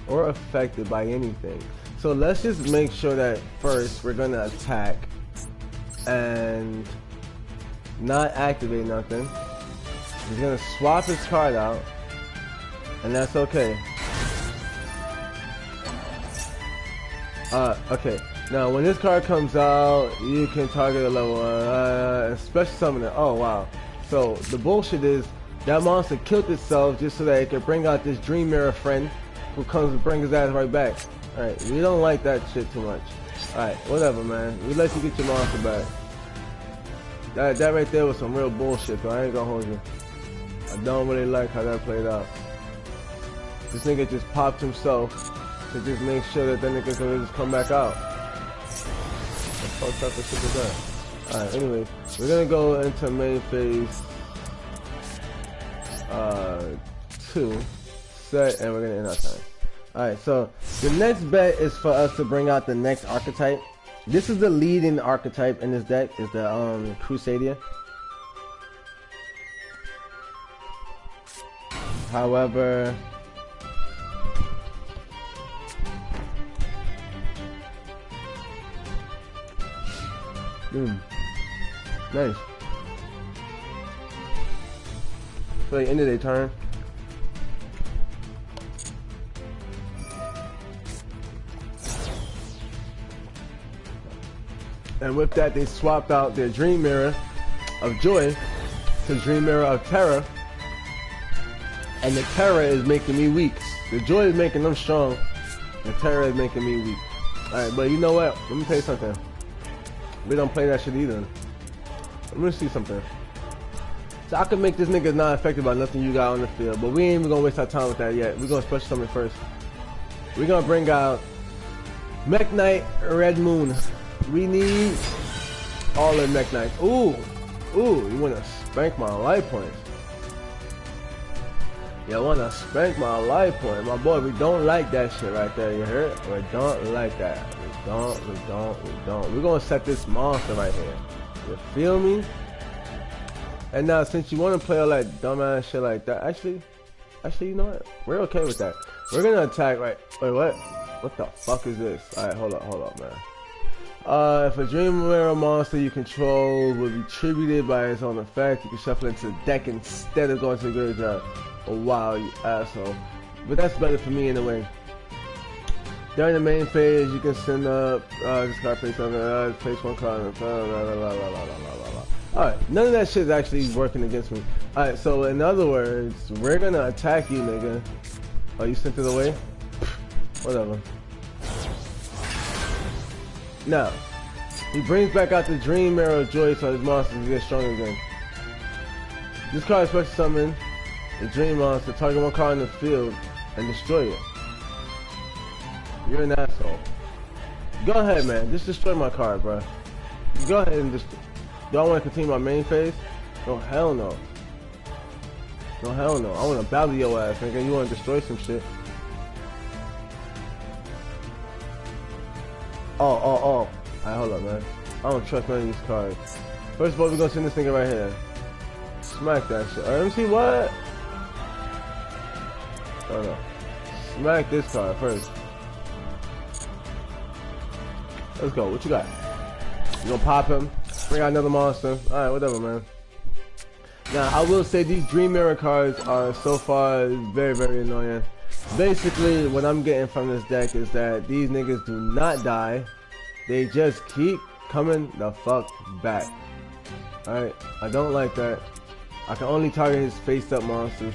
or affected by anything. So let's just make sure that first we're gonna attack and not activate nothing. He's gonna swap his card out, and that's okay. Okay, Now, when this card comes out, you can target a level, special summon it. Oh, wow. So, the bullshit is, that monster killed itself just so that it could bring out this Dream Mirror friend who comes and brings his ass right back. Alright, we don't like that shit too much. Alright, whatever, man. We let you get your monster back. That right there was some real bullshit, though. I ain't gonna hold you. I don't really like how that played out. This nigga just popped himself to just make sure that nigga could just come back out. What type of shit is that? Alright, anyway, we're gonna go into main phase 2 set, and we're gonna end our time. Alright, so the next bet is for us to bring out the next archetype. This is the leading archetype in this deck, is the Crusadia. However, nice. So they ended their turn. And with that, they swapped out their Dream Mirror of Joy to Dream Mirror of Terror. And the Terror is making me weak. The Joy is making them strong. The Terror is making me weak. Alright, but you know what? Let me tell you something. We don't play that shit either. Let me see something. So I can make this nigga not affected by nothing you got on the field, but we ain't even gonna waste our time with that yet. We're gonna special summon first. We're gonna bring out Mech Knight Red Moon. We need all the Mech Knights. Ooh, you wanna spank my life points. You wanna spank my life point. My boy, we don't like that shit right there, you heard? We don't like that. We don't. We're gonna set this monster right here. You feel me? And now, since you wanna play all that dumbass shit like that, actually, you know what? We're okay with that. We're gonna attack right. Wait, what? What the fuck is this? Alright, hold up, man. If a Dream Mirror monster you control will be tributed by its own effect, you can shuffle into the deck instead of going to the graveyard. Oh wow, you asshole. But that's better for me in a way. During the main phase, you can send up this card face on place one card. Alright, none of that shit is actually working against me. Alright, so in other words, we're gonna attack you, nigga. Oh, you sent it away? Whatever. Now, he brings back out the Dream Mirror of Joy so his monsters get strong again. This card is special summon a Dream Monster, target one card in the field, and destroy it. You're an asshole. Go ahead, man. Just destroy my card, bro. Go ahead and just. Do I want to continue my main phase? No, hell no. No, hell no. I want to battle your ass, nigga. You want to destroy some shit. Oh. Alright, hold up, man. I don't trust none of these cards. First of all, we're gonna send this nigga right here. Smack that shit. Alright, let me see what? Oh no. Smack this card first. Let's go. What you got? You gonna pop him? Bring out another monster. Alright, whatever, man. Now, I will say these Dream Mirror cards are so far very, very annoying. Basically, what I'm getting from this deck is that these niggas do not die. They just keep coming the fuck back. Alright, I don't like that. I can only target his face-up monsters.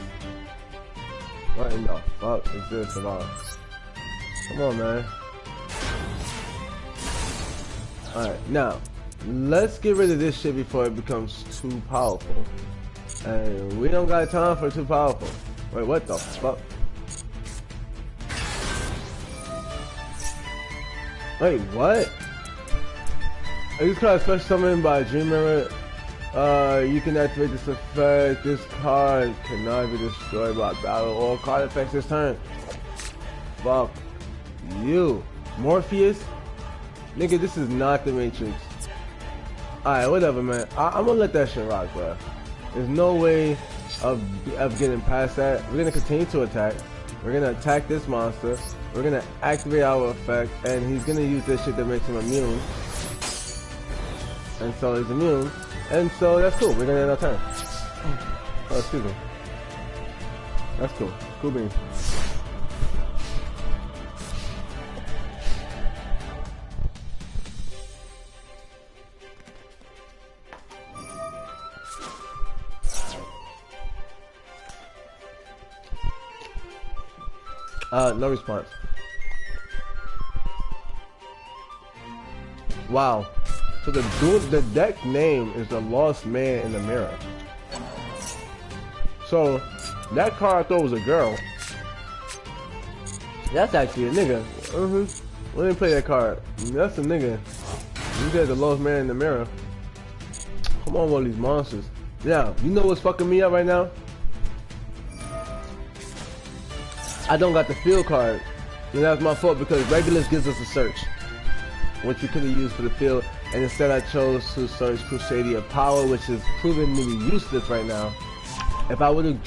What in the fuck is this about? Come on, man. Alright, now, let's get rid of this shit before it becomes too powerful. And we don't got time for too powerful. Wait, what the fuck? Wait, what? This card is special summoned by Dream Mirror. You can activate this effect. This card cannot be destroyed by battle. All card effects this turn. Fuck you. Morpheus? Nigga, this is not the Matrix. Alright, whatever, man. I'm gonna let that shit rock, bro. There's no way of getting past that. We're gonna continue to attack. We're gonna attack this monster. We're gonna activate our effect, and he's gonna use this shit that makes him immune. And so he's immune. And so that's cool. We're gonna end our turn. Oh, excuse me. That's cool. Cool beans. No response. Wow. So the deck name is The Lost Man in the Mirror. So that card I thought was a girl. That's actually a nigga. Let me play that card. That's a nigga. You got The Lost Man in the Mirror. Come on, all these monsters. Yeah, you know what's fucking me up right now? I don't got the field card. And that's my fault because Regulus gives us a search, which we could have used for the field, and instead I chose to search Crusadia Power, which is proving to be useless right now. If I would have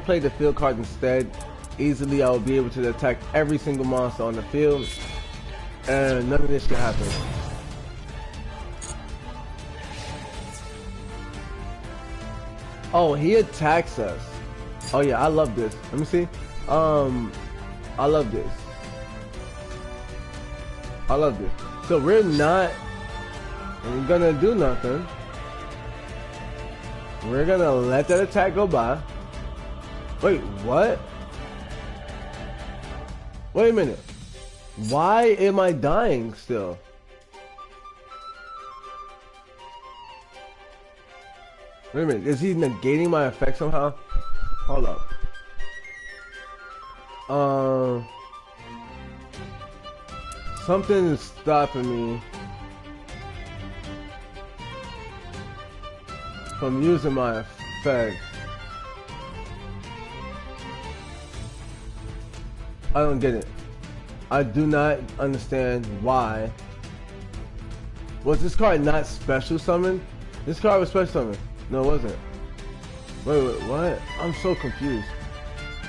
played the field card instead, easily I would be able to attack every single monster on the field, and none of this can happen. Oh, he attacks us. Oh yeah, I love this. Let me see. I love this. I love this. So we're not gonna do nothing. We're gonna let that attack go by. Wait, what? Wait a minute. Why am I dying still? Wait a minute. Is he negating my effect somehow? Hold up. Something is stopping me from using my effect. I don't get it. I do not understand why. Was this card not special summon? This card was special summon. No, it wasn't. Wait, what? I'm so confused.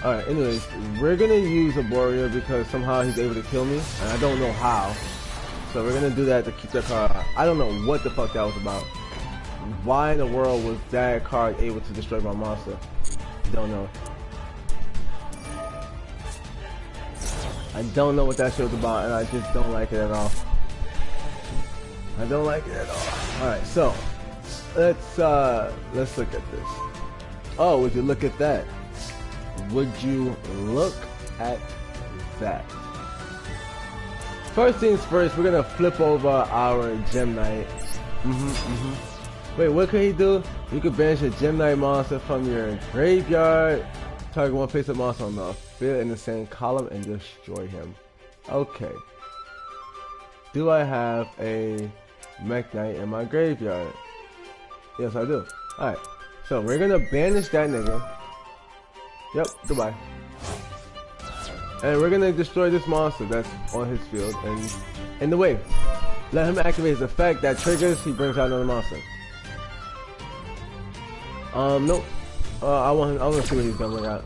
Alright, anyways, we're gonna use a warrior because somehow he's able to kill me, and I don't know how. So we're gonna do that to keep that card out. I don't know what the fuck that was about. Why in the world was that card able to destroy my monster? Don't know. I don't know what that shit was about, and I just don't like it at all. I don't like it at all. Alright, so let's look at this. Oh, would you look at that? Would you look at that? First things first, we're gonna flip over our Gem Knight. Wait, what could he do? You could banish a Gem Knight monster from your graveyard. Target one face-up monster on the field in the same column and destroy him. Okay. Do I have a Mech Knight in my graveyard? Yes, I do. Alright. So we're gonna banish that nigga. Yep, goodbye. And we're gonna destroy this monster that's on his field and in the way. Let him activate his effect that triggers, he brings out another monster. Nope. I want to see what he's gonna bring out.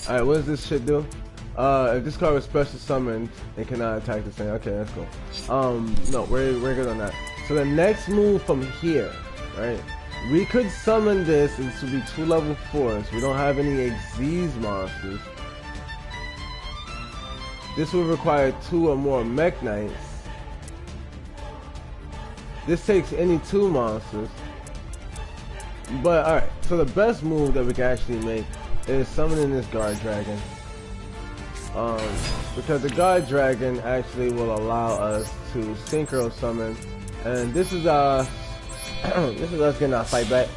Alright, what does this shit do? If this card was special summoned, it cannot attack the same. Okay, that's cool. No, we're good on that. So the next move from here, right? We could summon this, and this would be 2 level 4s. We don't have any Xyz monsters. This would require 2 or more Mech Knights. This takes any 2 monsters. But alright, so the best move that we can actually make is summoning this Guard Dragon. Because the Guard Dragon actually will allow us to synchro summon. And this is this is us getting our fight back.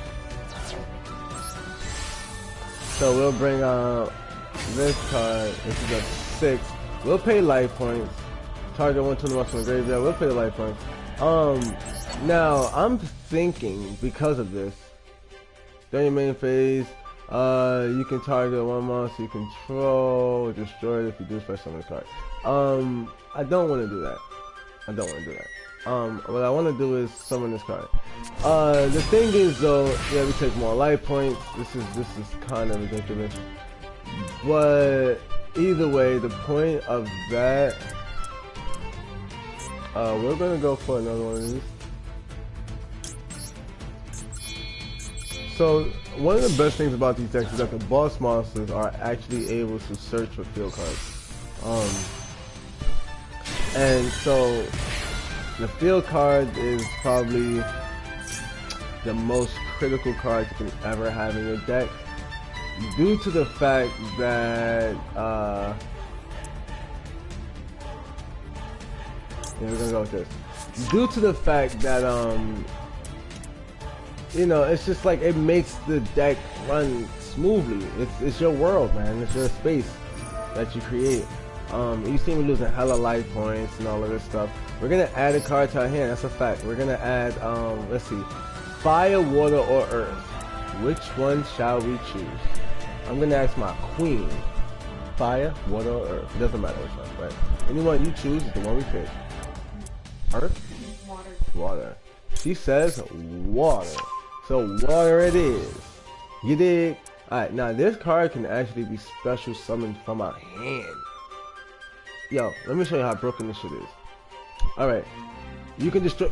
So we'll bring this card. This is a 6. We'll pay life points. Target 120 monsters from the graveyard. We'll pay the life points. Now I'm thinking because of this, during your main phase, you can target 1 monster you control, destroy it if you do special summon this card. I don't want to do that. I don't want to do that. What I want to do is summon this card. The thing is though, yeah, we take more life points. This is kind of ridiculous. But either way, the point of that, we're gonna go for another one of these. So one of the best things about these decks is that the boss monsters are actually able to search for field cards. And so the field card is probably the most critical card you can ever have in your deck. due to the fact that yeah, we're gonna go with this. Due to the fact that you know, it's just like it makes the deck run smoothly. It's your world, man. It's your space that you create. You see me losing hella life points and all of this stuff. We're gonna add a card to our hand. That's a fact. We're gonna add let's see, fire, water, or earth. Which one shall we choose? I'm gonna ask my queen. Fire, water, or earth. It doesn't matter which one, right? Anyone you choose is the one we pick. Earth? Water. Water. She says water. So water it is. You dig? Alright, now this card can actually be special summoned from our hand. Yo, let me show you how broken this shit is. Alright. You can destroy.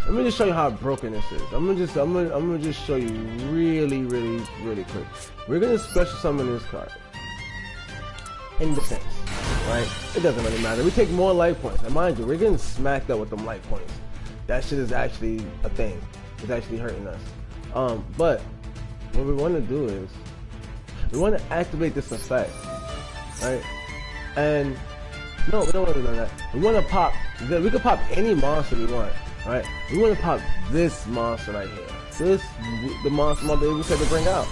Let me just show you how broken this is. I'm gonna just show you really quick. We're gonna special summon this card. In defense, right? It doesn't really matter. We take more life points. And mind you, we're getting smacked up with them life points. That shit is actually a thing. It's actually hurting us. But what we want to do is we want to activate this effect, right? And no, we don't want to do that. We want to pop. We can pop any monster we want, right? We want to pop this monster right here. This, the monster my baby said to bring out.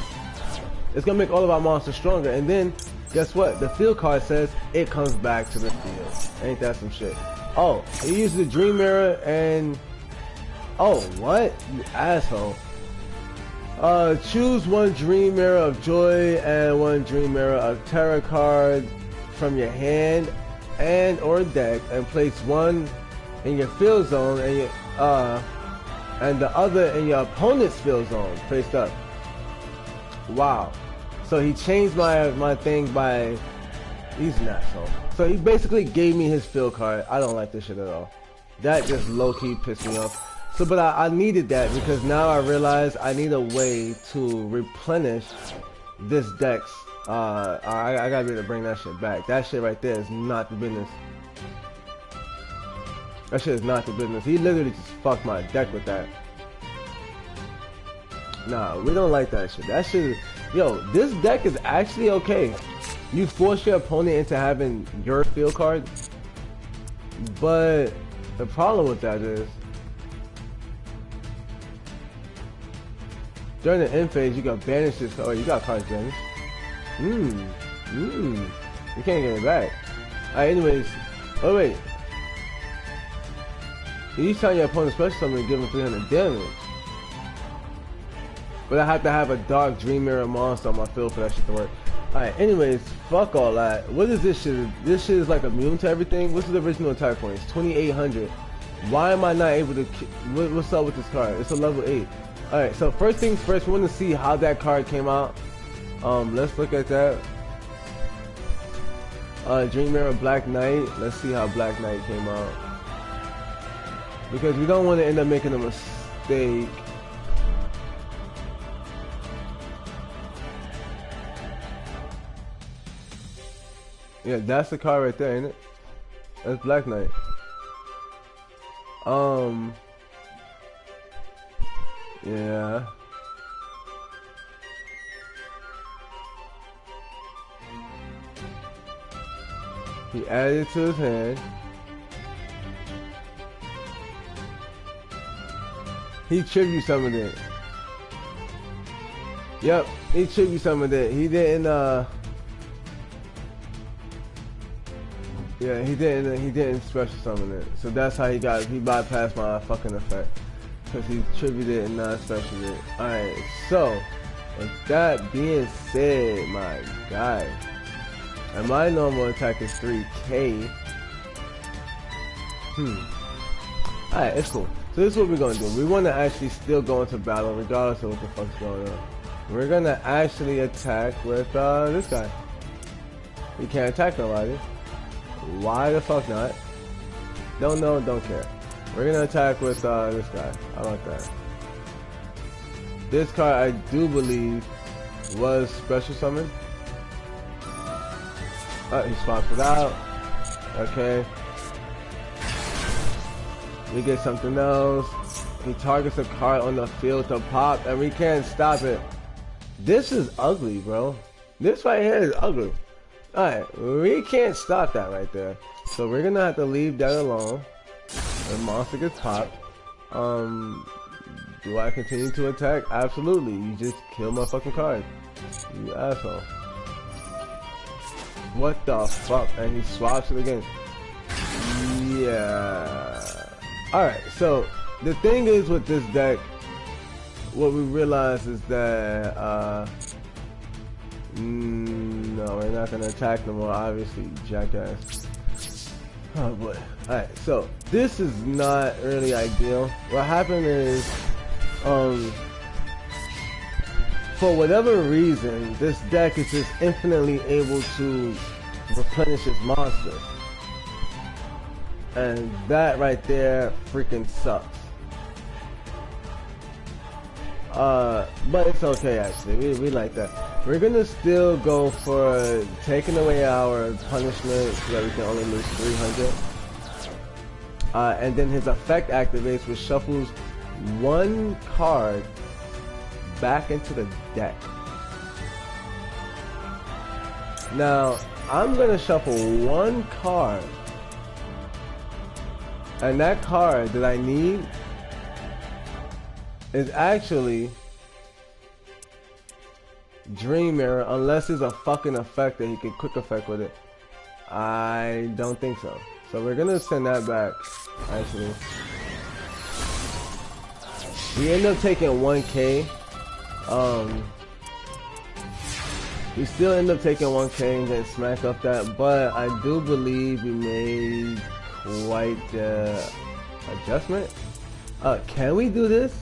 It's gonna make all of our monsters stronger, and then guess what? The field card says it comes back to the field. Ain't that some shit? Oh, he used the Dream Mirror and oh, what? You asshole. Choose one Dream Mirror of Joy and one Dream Mirror of Terror card from your hand and or deck, and place one in your field zone and the other in your opponent's field zone, faced up. Wow. So he changed my thing by, he's an asshole. So he basically gave me his field card. I don't like this shit at all. That just low-key pissed me off. So, but I needed that because now I realize I need a way to replenish this deck's. I gotta be able to bring that shit back. That shit right there is not the business. That shit is not the business. He literally just fucked my deck with that. Nah, we don't like that shit. That shit is, yo, this deck is actually okay. You force your opponent into having your field card, but the problem with that is during the end phase you got banished this. Oh, you got cards banished. You can't get it back. Alright, anyways. Oh wait. Each time your opponent special summon, give him 300 damage. But I have to have a dark Dream Mirror monster on my field for that shit to work. Alright, anyways, fuck all that. What is this shit? This shit is like immune to everything? What's the original attack points? 2,800. Why am I not able to... What's up with this card? It's a level 8. Alright, so first things first, we want to see how that card came out. Let's look at that. Dream Mirror Black Knight. Let's see how Black Knight came out. Because we don't want to end up making a mistake. Yeah, that's the card right there, ain't it? That's Black Knight. Yeah. He added it to his hand. He tribute summoned it. Yep, he tribute summoned it. He didn't yeah, he didn't special summon it. So that's how he bypassed my fucking effect. Cause he tributed and not special it. Alright, so with that being said, my guy. And my normal attack is 3k. Alright, it's cool. So this is what we're gonna do. We wanna actually still go into battle regardless of what the fuck's going on. We're gonna actually attack with this guy. He can't attack nobody. Why the fuck not? Don't know, don't care. We're gonna attack with this guy. I like that. This card I do believe was special summoned. He swaps it out. Okay. We get something else. He targets a card on the field to pop, and we can't stop it. This is ugly, bro. This right here is ugly. Alright, we can't stop that right there. So we're gonna have to leave that alone. The monster gets popped. Do I continue to attack? Absolutely. You just kill my fucking card. You asshole. What the fuck? And he swaps it again. Yeah. Alright, so the thing is with this deck, what we realize is that no, we're not gonna attack no more, obviously, jackass. Oh boy. Alright, so this is not really ideal. What happened is for whatever reason, this deck is just infinitely able to replenish its monster. And that right there freaking sucks. But it's okay actually, we like that. We're gonna still go for taking away our punishment so that we can only lose 300. And then his effect activates, which shuffles one card back into the deck. Now, I'm gonna shuffle one card, and that card that I need is actually Dream Mirror, unless there's a fucking effect that he can quick effect with it. I don't think so. So we're gonna send that back, actually. We end up taking 1K. We still end up taking 1K and getting smacked off that, but I do believe we made quite the adjustment. Can we do this?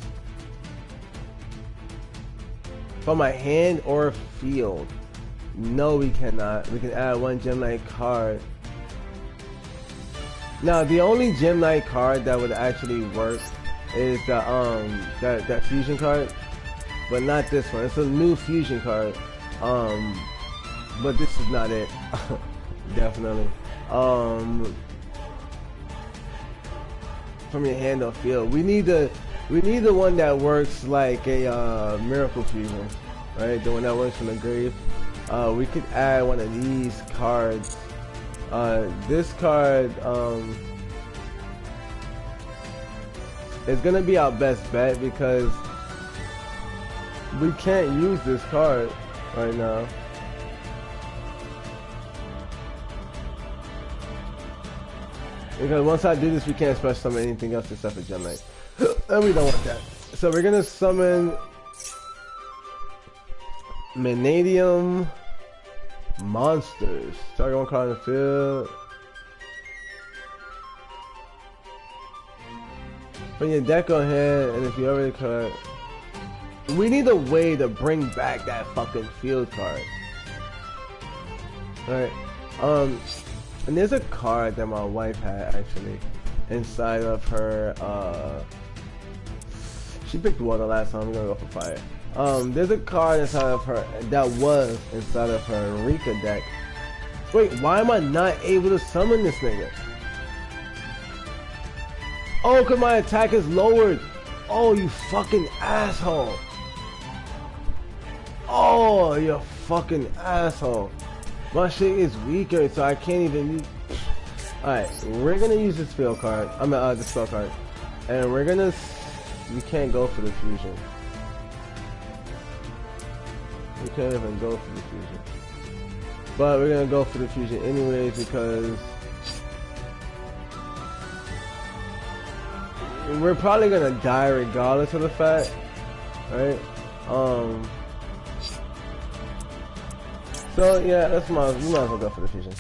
From my hand or field? No, we cannot. We can add one Gem Knight card. Now, the only Gem Knight card that would actually work is the that fusion card, but not this one. It's a new fusion card, but this is not it. Definitely. From your hand or field, we need the one that works like a Miracle Fusion, right? The one that works from the grave. We could add one of these cards. This card is gonna be our best bet because we can't use this card right now. Because once I do this, we can't special summon anything else except for Gem Knight. And we don't want that. So we're gonna summon Vanadium Monsters. Target one card in the field. Put your deck on hand, and if you already card, we need a way to bring back that fucking field card. Alright. And there's a card that my wife had actually inside of her. She picked water last time. I'm gonna go for fire. There's a card inside of her that was inside of her Rika deck. Wait, why am I not able to summon this nigga? Oh, cause my attack is lowered. Oh, you fucking asshole. Oh, you fucking asshole. My shit is weaker, so I can't even use... Alright, we're gonna use this field card. The spell card. And we're gonna... We can't go for the fusion. We can't even go for the fusion. But we're gonna go for the fusion anyways because... We're probably gonna die regardless of the fact. Right? So yeah, we might as well go for the fusion.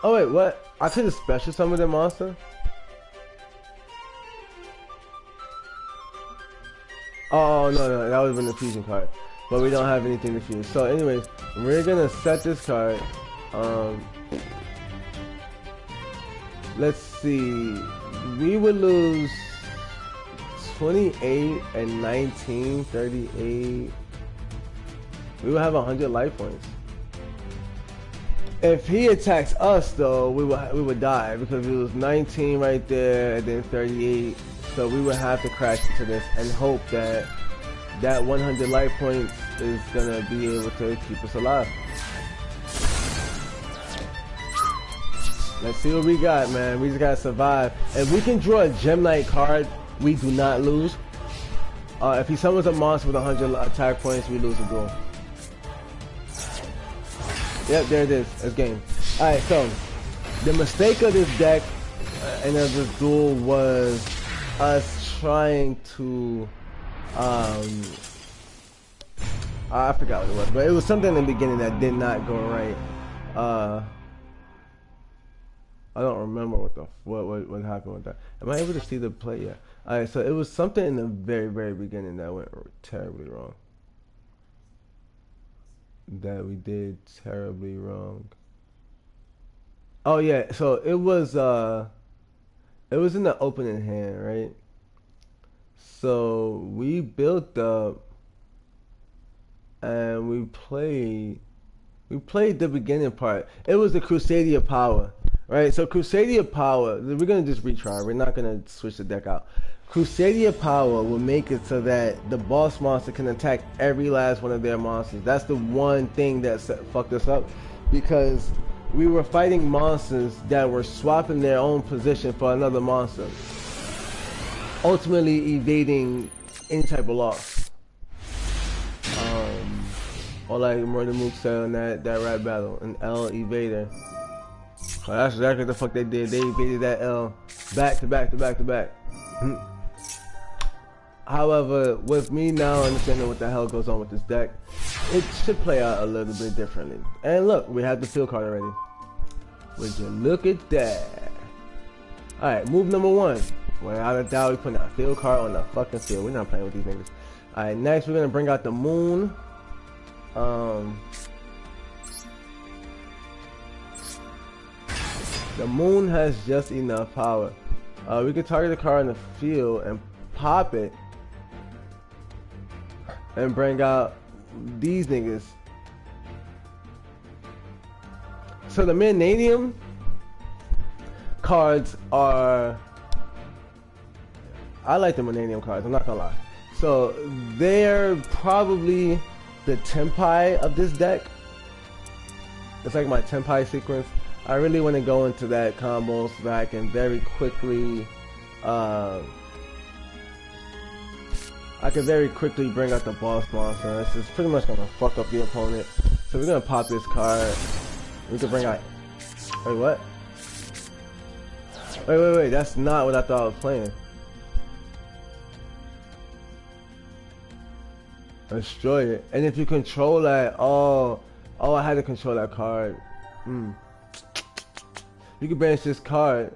Oh wait, what? I could have special summoned the monster? Oh no, that would have been the fusion card. But we don't have anything to fuse. So anyways, we're gonna set this card. Let's see. We would lose 28 and 19, 38. We would have 100 life points. If he attacks us though, we would die because it was 19 right there and then 38. So we would have to crash into this and hope that that 100 life points is gonna be able to keep us alive. Let's see what we got, man. We just gotta survive. If we can draw a Gem Knight card, we do not lose. If he summons a monster with 100 attack points, we lose the duel. Yep, there it is. It's game. Alright, so the mistake of this deck and of this duel was us trying to I forgot what it was, but it was something in the beginning that did not go right. I don't remember what happened with that. Am I able to see the play yet? Alright, so it was something in the very beginning that went terribly wrong. That we did terribly wrong. Oh yeah, so it was in the opening hand, right? So we built up and we played the beginning part. It was the Crusadia Power, right? So Crusadia Power, we're gonna just retry. We're not gonna switch the deck out. Crusadia Power will make it so that the boss monster can attack every last one of their monsters. That's the one thing that fucked us up, because we were fighting monsters that were swapping their own position for another monster, ultimately evading any type of loss. Or like Murder Mook said in that rap battle, an L evader. Oh, that's exactly what the fuck they did. They evaded that L back to back to back to back. However, with me now understanding what the hell goes on with this deck, it should play out a little bit differently. And look, we have the field card already. Would you look at that? Alright, move number one. Without a doubt, we putting our field card on the fucking field. We're not playing with these niggas. Alright, next we're gonna bring out the moon. The moon has just enough power. We can target the card in the field and pop it and bring out these niggas. So the Mananium cards are, I like the Mananium cards, I'm not gonna lie. So they're probably the Tempai of this deck. It's like my Tempai sequence. I really want to go into that combo so that I can very quickly bring out the boss monster. This is pretty much gonna fuck up the opponent. So we're gonna pop this card. We can bring out. Wait, what? Wait. That's not what I thought I was playing. Destroy it. And if you control that, oh, I had to control that card. You can banish this card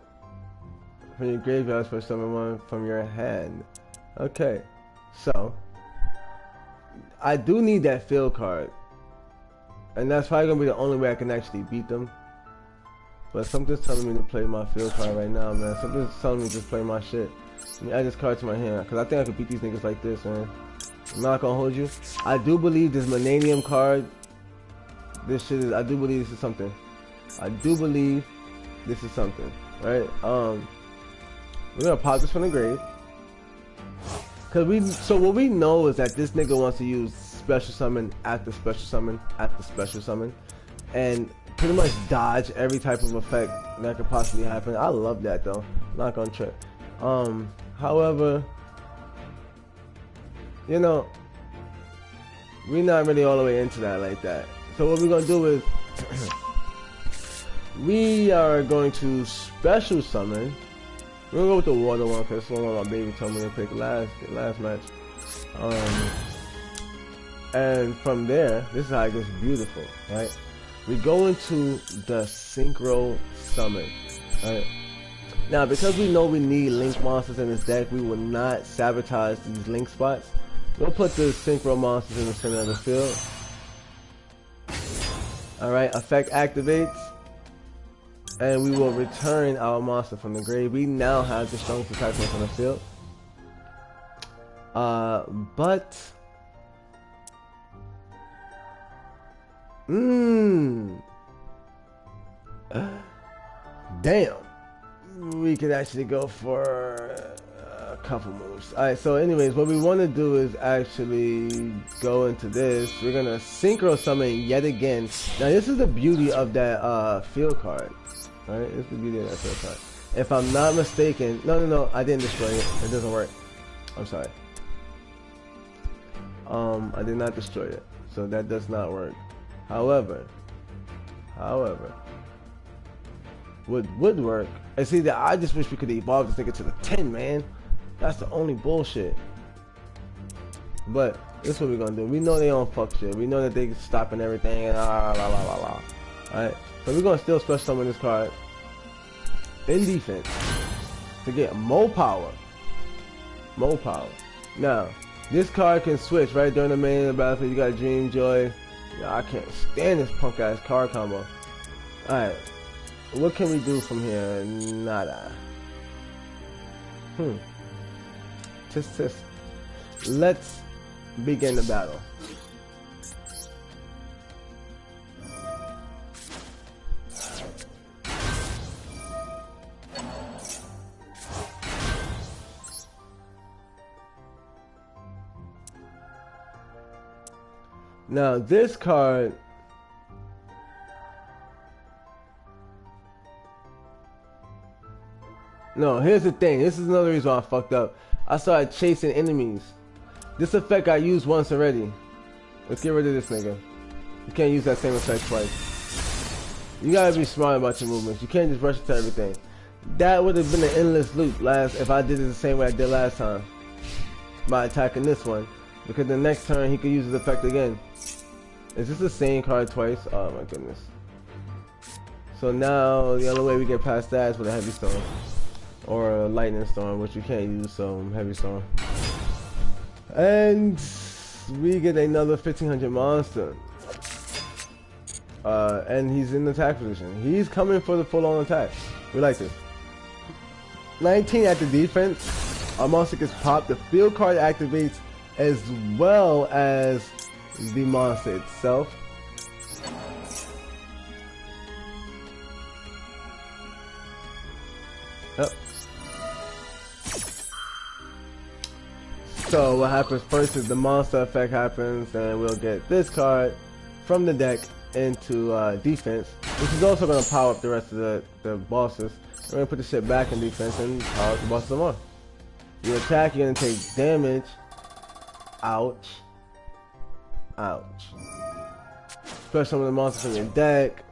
from your graveyard for summon one from your hand. Okay, so I do need that field card, and that's probably gonna be the only way I can actually beat them. But something's telling me to play my field card right now, man. Something's telling me to just play my shit. Let me add this card to my hand, because I think I could beat these niggas like this, man. I'm not gonna hold you. I do believe this Mananium card, this shit is, I do believe this is something. I do believe this is something, right? We're gonna pop this from the grave. So what we know is that this nigga wants to use special summon after special summon after special summon, and pretty much dodge every type of effect that could possibly happen. I love that though. I'm not gonna trip. However, you know, we're not really all the way into that like that. So what we're gonna do is we are going to special summon. We're gonna go with the water one because that's one my baby told me to pick last match. And from there, this is how it gets beautiful, right? We go into the synchro summon, right? Now, because we know we need link monsters in this deck, we will not sabotage these link spots. We'll put the synchro monsters in the center of the field. Alright, effect activates. And we will return our monster from the grave. We now have the strongest attack points on the field. But damn, we could actually go for couple moves. Alright, so anyways, what we want to do is actually go into this. We're gonna synchro summon yet again. Now this is the beauty of that field card. Alright, this is the beauty of that field card. If I'm not mistaken, no, I didn't destroy it. It doesn't work. I'm sorry. I did not destroy it, so that does not work. However, what would work? And see that I just wish we could evolve this nigga to the 10, man. That's the only bullshit. But this is what we're gonna do. We know they don't fuck shit. We know that they stopping everything and la la la la la. Alright, so we're gonna still special summon this card in defense to get more power. More power. Now, this card can switch right during the main battlefield. You got Dream Joy. Yeah, I can't stand this punk ass card combo. Alright. What can we do from here? Nada. Tisk. Let's begin the battle. Now this card, no, here's the thing. This is another reason why I fucked up. I started chasing enemies. This effect I used once already. Let's get rid of this nigga. You can't use that same effect twice. You gotta be smart about your movements. You can't just rush into everything. That would have been an endless loop if I did it the same way I did last time. By attacking this one. Because the next turn he could use his effect again. Is this the same card twice? Oh my goodness. So now the only way we get past that is with a heavy storm. Or a lightning storm, which we can't use, so heavy storm. And we get another 1500 monster. And he's in attack position. He's coming for the full on attack. We like this. 19 at the defense. Our monster gets popped. The field card activates as well as the monster itself. Yep. So what happens first is the monster effect happens, and we'll get this card from the deck into defense, which is also going to power up the rest of the bosses. We're going to put the shit back in defense and power up the bosses some more. You attack, you're going to take damage. Ouch. Ouch. Special summon the monster from your deck.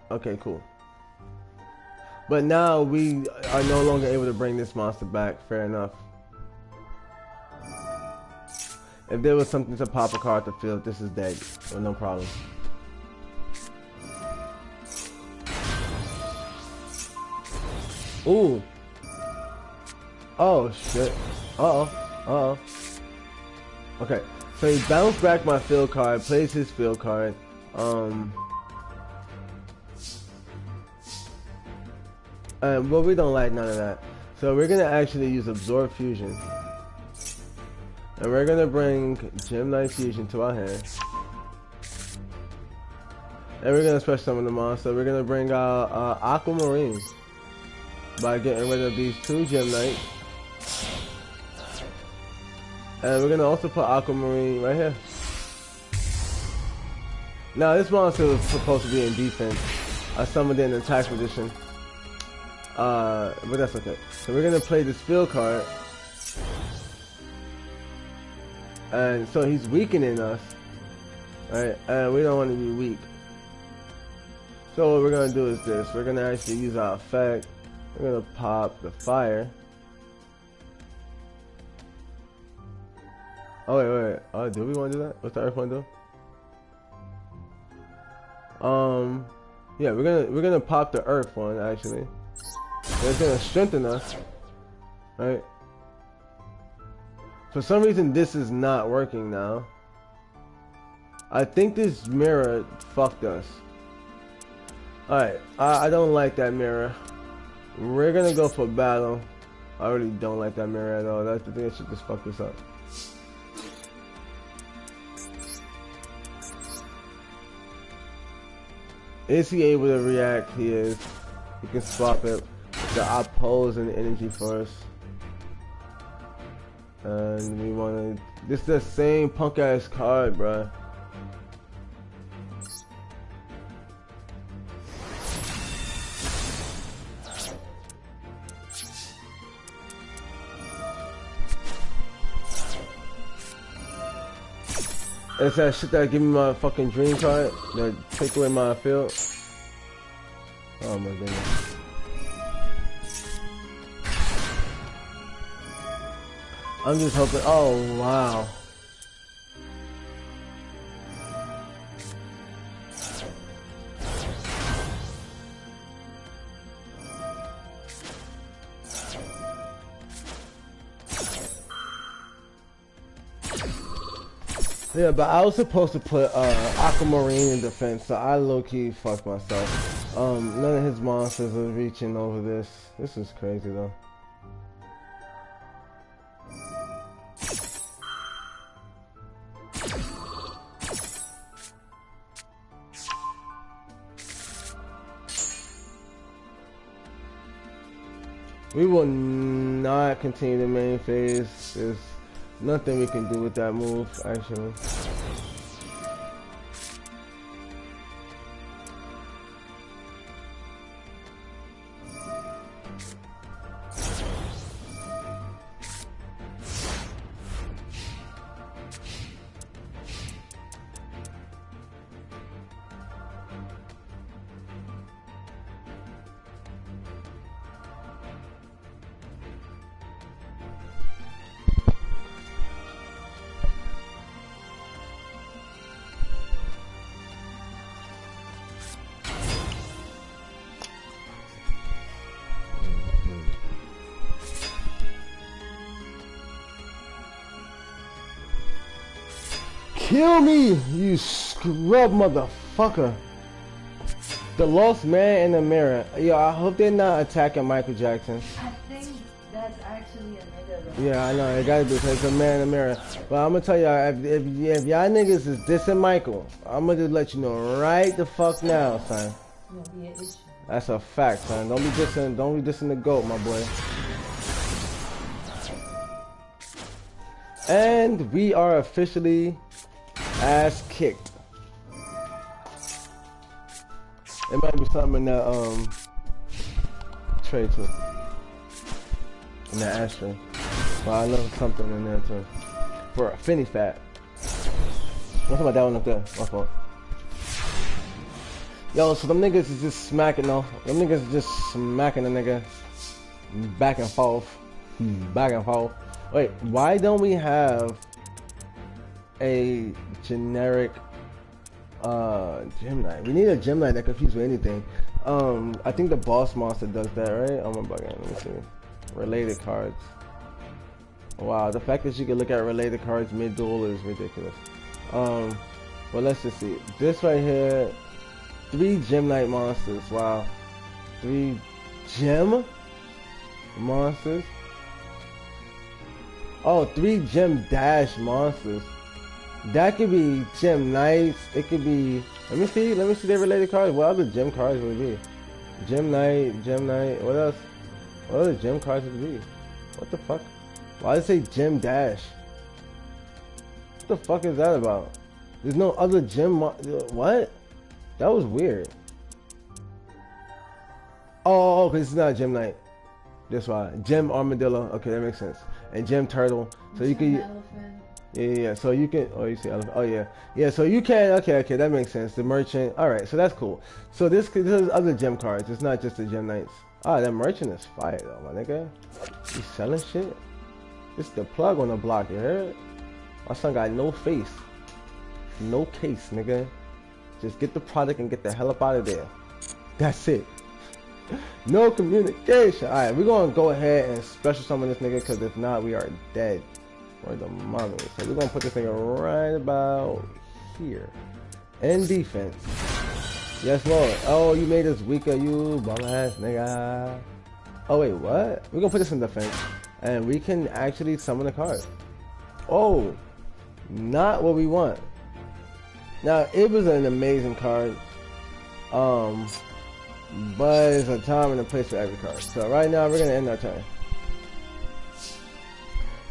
Okay, cool. But now we are no longer able to bring this monster back. Fair enough. If there was something to pop a card to field, this is dead. Well, no problem. Ooh. Oh, shit. Uh-oh. Okay. So he bounced back my field card, plays his field card. But we don't like none of that. So we're gonna actually use Absorb Fusion. And we're gonna bring Gem Knight Fusion to our hand. And we're gonna special summon the monster. We're gonna bring out Aquamarine by getting rid of these two Gem Knights. And we're gonna also put Aquamarine right here. Now this monster is supposed to be in defense. I summoned it in attack position. But that's okay. So we're gonna play this field card. And so he's weakening us. Right? And we don't want to be weak. So what we're gonna do is this. We're gonna actually use our effect. We're gonna pop the fire. Oh wait. Oh, do we want to do that? What's the earth one do? Yeah, we're gonna pop the earth one actually. It's gonna strengthen us, right? For some reason, this is not working now. I think this mirror fucked us. All right, I don't like that mirror. We're gonna go for battle. I really don't like that mirror at all. That's the thing that should just fuck us up. Is he able to react? He is. He can swap it. The opposing energy for us. And we wanna. This is the same punk ass card, bruh. It's that shit that give me my fucking dream card, that take away my field. Oh my goodness. I'm just hoping, oh wow. Yeah, but I was supposed to put Aquamarine in defense, so I low-key fucked myself. None of his monsters are reaching over this. This is crazy though. We will not continue the main phase. There's nothing we can do with that move, actually. Kill me, you scrub motherfucker. The Lost Man in the Mirror. Yo, I hope they're not attacking Michael Jackson. I think that's actually a nigga though. Yeah, I know, it gotta be because it's a man in the mirror. But I'm gonna tell y'all, if y'all niggas is dissing Michael, I'm gonna just let you know right the fuck now, son. That's a fact, son. Don't be dissing the GOAT, my boy. And we are officially ass kicked. It might be something in that tray too. In that ashtray. Well, I know something in there too. For a finny fat. What's about that one up there? My fault. Yo, so them niggas is just smacking though. Them niggas is just smacking the nigga. Back and forth. Back and forth. Wait, why don't we have a generic Gem Knight? We need a Gem Knight that can fuse with anything. I think the boss monster does that, right? I'm gonna bug in. Let me see. Related cards. Wow, the fact that you can look at related cards mid-duel is ridiculous. Well, let's just see. This right here, 3 Gem Knight monsters. Wow. 3 Gem monsters. Oh, 3 Gem Dash monsters. That could be Gem Knights. It could be. Let me see their related cards. What other Gem cards would it be? Gem Knight. What else? What other Gem cards would it be? What the fuck? Why does it say Gem Dash? What the fuck is that about? There's no other Gem. What? That was weird. Oh, because it's not Gem Knight. That's why. Gem Armadillo. Okay, that makes sense. And Gem Turtle. So you can. Yeah. So you can. Oh, you see elephant. Oh yeah. Yeah. So you can. Okay. That makes sense. The merchant. All right. So that's cool. So this is other gem cards. It's not just the Gem Knights. Ah, that merchant is fire though, my nigga. He's selling shit. This is the plug on the block. You heard? My son got no face, no case, nigga. Just get the product and get the hell up out of there. That's it. No communication. All right, we're gonna go ahead and special summon this nigga because if not, we are dead. For the mother. So we're gonna put this nigga right about here. In defense. Yes, Lord. Oh, you made us weaker, you bum ass nigga. Oh wait, what? We're gonna put this in defense, and we can actually summon a card. Oh, not what we want. Now it was an amazing card. But it's a time and a place for every card. So right now we're gonna end our turn.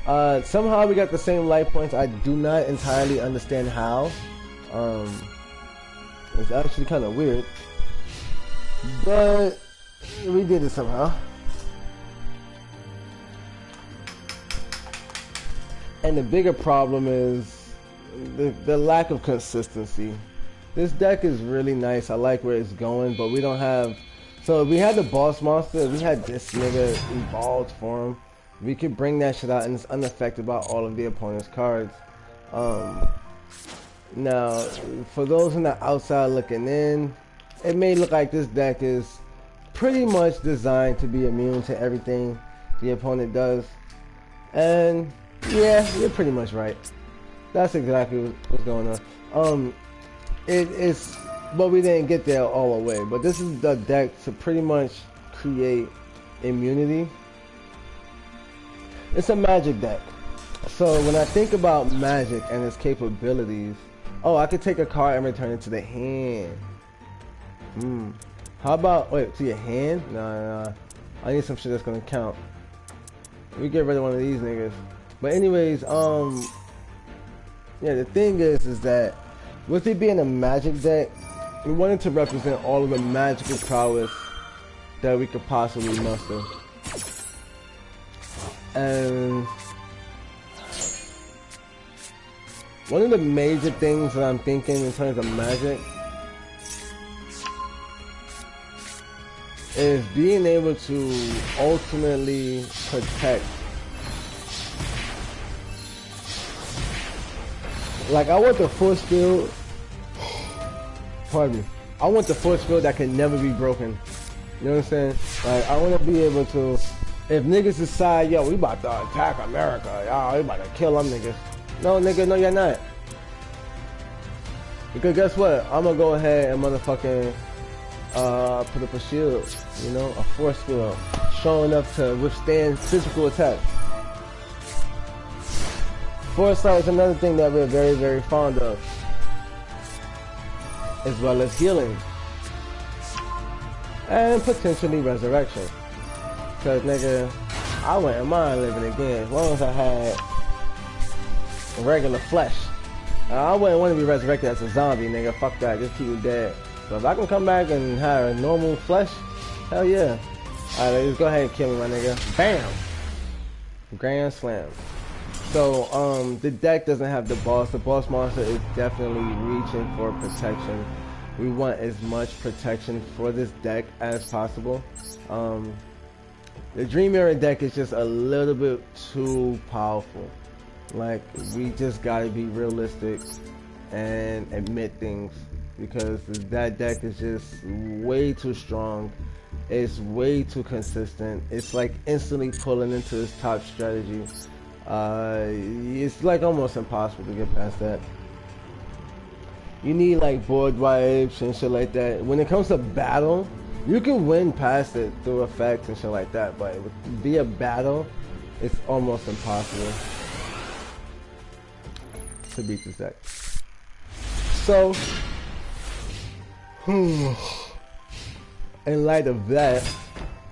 Somehow we got the same life points. I do not entirely understand how. It's actually kind of weird, but we did it somehow. And the bigger problem is the lack of consistency. This deck is really nice. I like where it's going, but we don't have... So if we had the boss monster, if we had this nigga evolved for him, we could bring that shit out and it's unaffected by all of the opponent's cards. Now, for those on the outside looking in, it may look like this deck is pretty much designed to be immune to everything the opponent does. And yeah, you're pretty much right. That's exactly what's going on. It's, but we didn't get there all the way. But this is the deck to pretty much create immunity. It's a magic deck. So when I think about magic and its capabilities, oh, I could take a card and return it to the hand. How about, wait, to your hand? Nah. I need some shit that's gonna count. We get rid of one of these niggas. But anyways, yeah, the thing is that with it being a magic deck, we wanted to represent all of the magical prowess that we could possibly muster. And one of the major things that I'm thinking in terms of magic is being able to ultimately protect. Like, I want the force field, pardon me, I want the force field that can never be broken. You know what I'm saying? Like, I want to be able to, if niggas decide, yo, we about to attack America, y'all, we about to kill them niggas. No, nigga, no, you're not. Because guess what? I'm gonna go ahead and motherfucking put up a shield, you know, a force field, strong enough to withstand physical attacks. Foresight is another thing that we're very, very fond of, as well as healing and potentially resurrection. Cause nigga, I wouldn't mind living again as long as I had regular flesh. I wouldn't want to be resurrected as a zombie, nigga. Fuck that, just keep me dead. So if I can come back and have a normal flesh, hell yeah. Alright, let's go ahead and kill me, my nigga. Bam! Grand slam. So, the deck doesn't have the boss. The boss monster is definitely reaching for protection. We want as much protection for this deck as possible. The Dream Mirror deck is just a little bit too powerful. Like, we just gotta be realistic and admit things, because that deck is just way too strong. It's way too consistent. It's like instantly pulling into its top strategy. It's like almost impossible to get past that. You need like board wipes and shit like that. When it comes to battle, you can win past it through effects and shit like that, but via battle, it's almost impossible to beat this deck. So, in light of that,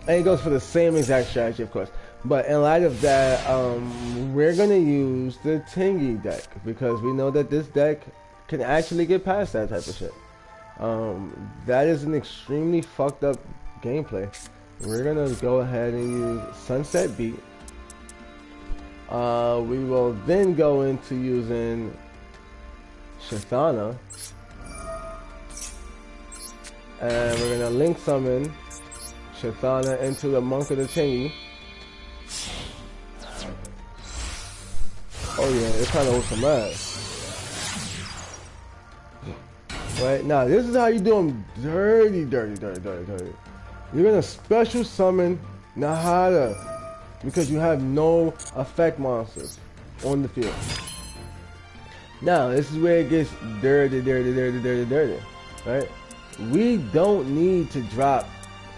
and it goes for the same exact strategy, of course. But in light of that, we're gonna use the Tingy deck, because we know that this deck can actually get past that type of shit. That is an extremely fucked up gameplay. We're gonna go ahead and use Sunset Beat. We will then go into using Shathana, and we're gonna link summon Shathana into the Monk of the Tingy. Oh yeah, it's kind of whoop some ass. Right, now this is how you do them dirty. You're gonna special summon Nahada, because you have no effect monsters on the field. Now this is where it gets dirty, right? We don't need to drop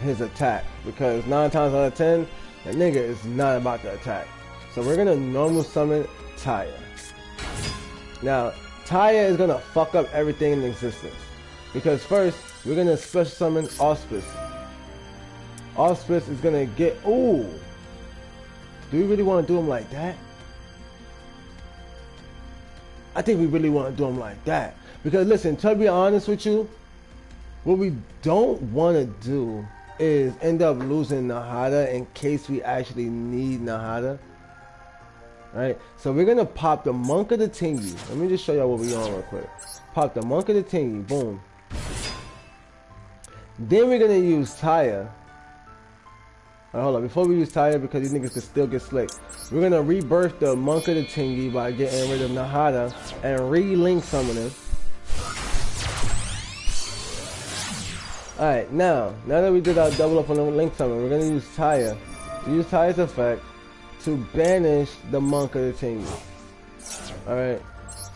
his attack, because 9 times out of 10, that nigga is not about to attack. So we're gonna normal summon Taya. Now, Taya is gonna fuck up everything in existence, because first we're gonna special summon Auspice. Auspice is gonna get, ooh, do we really want to do him like that? I think we really want to do them like that. Because listen, to be honest with you, what we don't want to do is end up losing Nahada in case we actually need Nahada. Right? So we're going to pop the Monk of the Tingy. Let me just show y'all what we on real quick. Pop the Monk of the Tingy. Boom. Then we're going to use Taya. Right, hold on. Before we use Taya, because these niggas can still get slick, we're going to rebirth the Monk of the Tingy by getting rid of Nahada and re-link some of them. Alright, now that we did our double up on the link summon, we're gonna use Taya. Use Taya's effect to banish the Monk of the Tingy. Alright,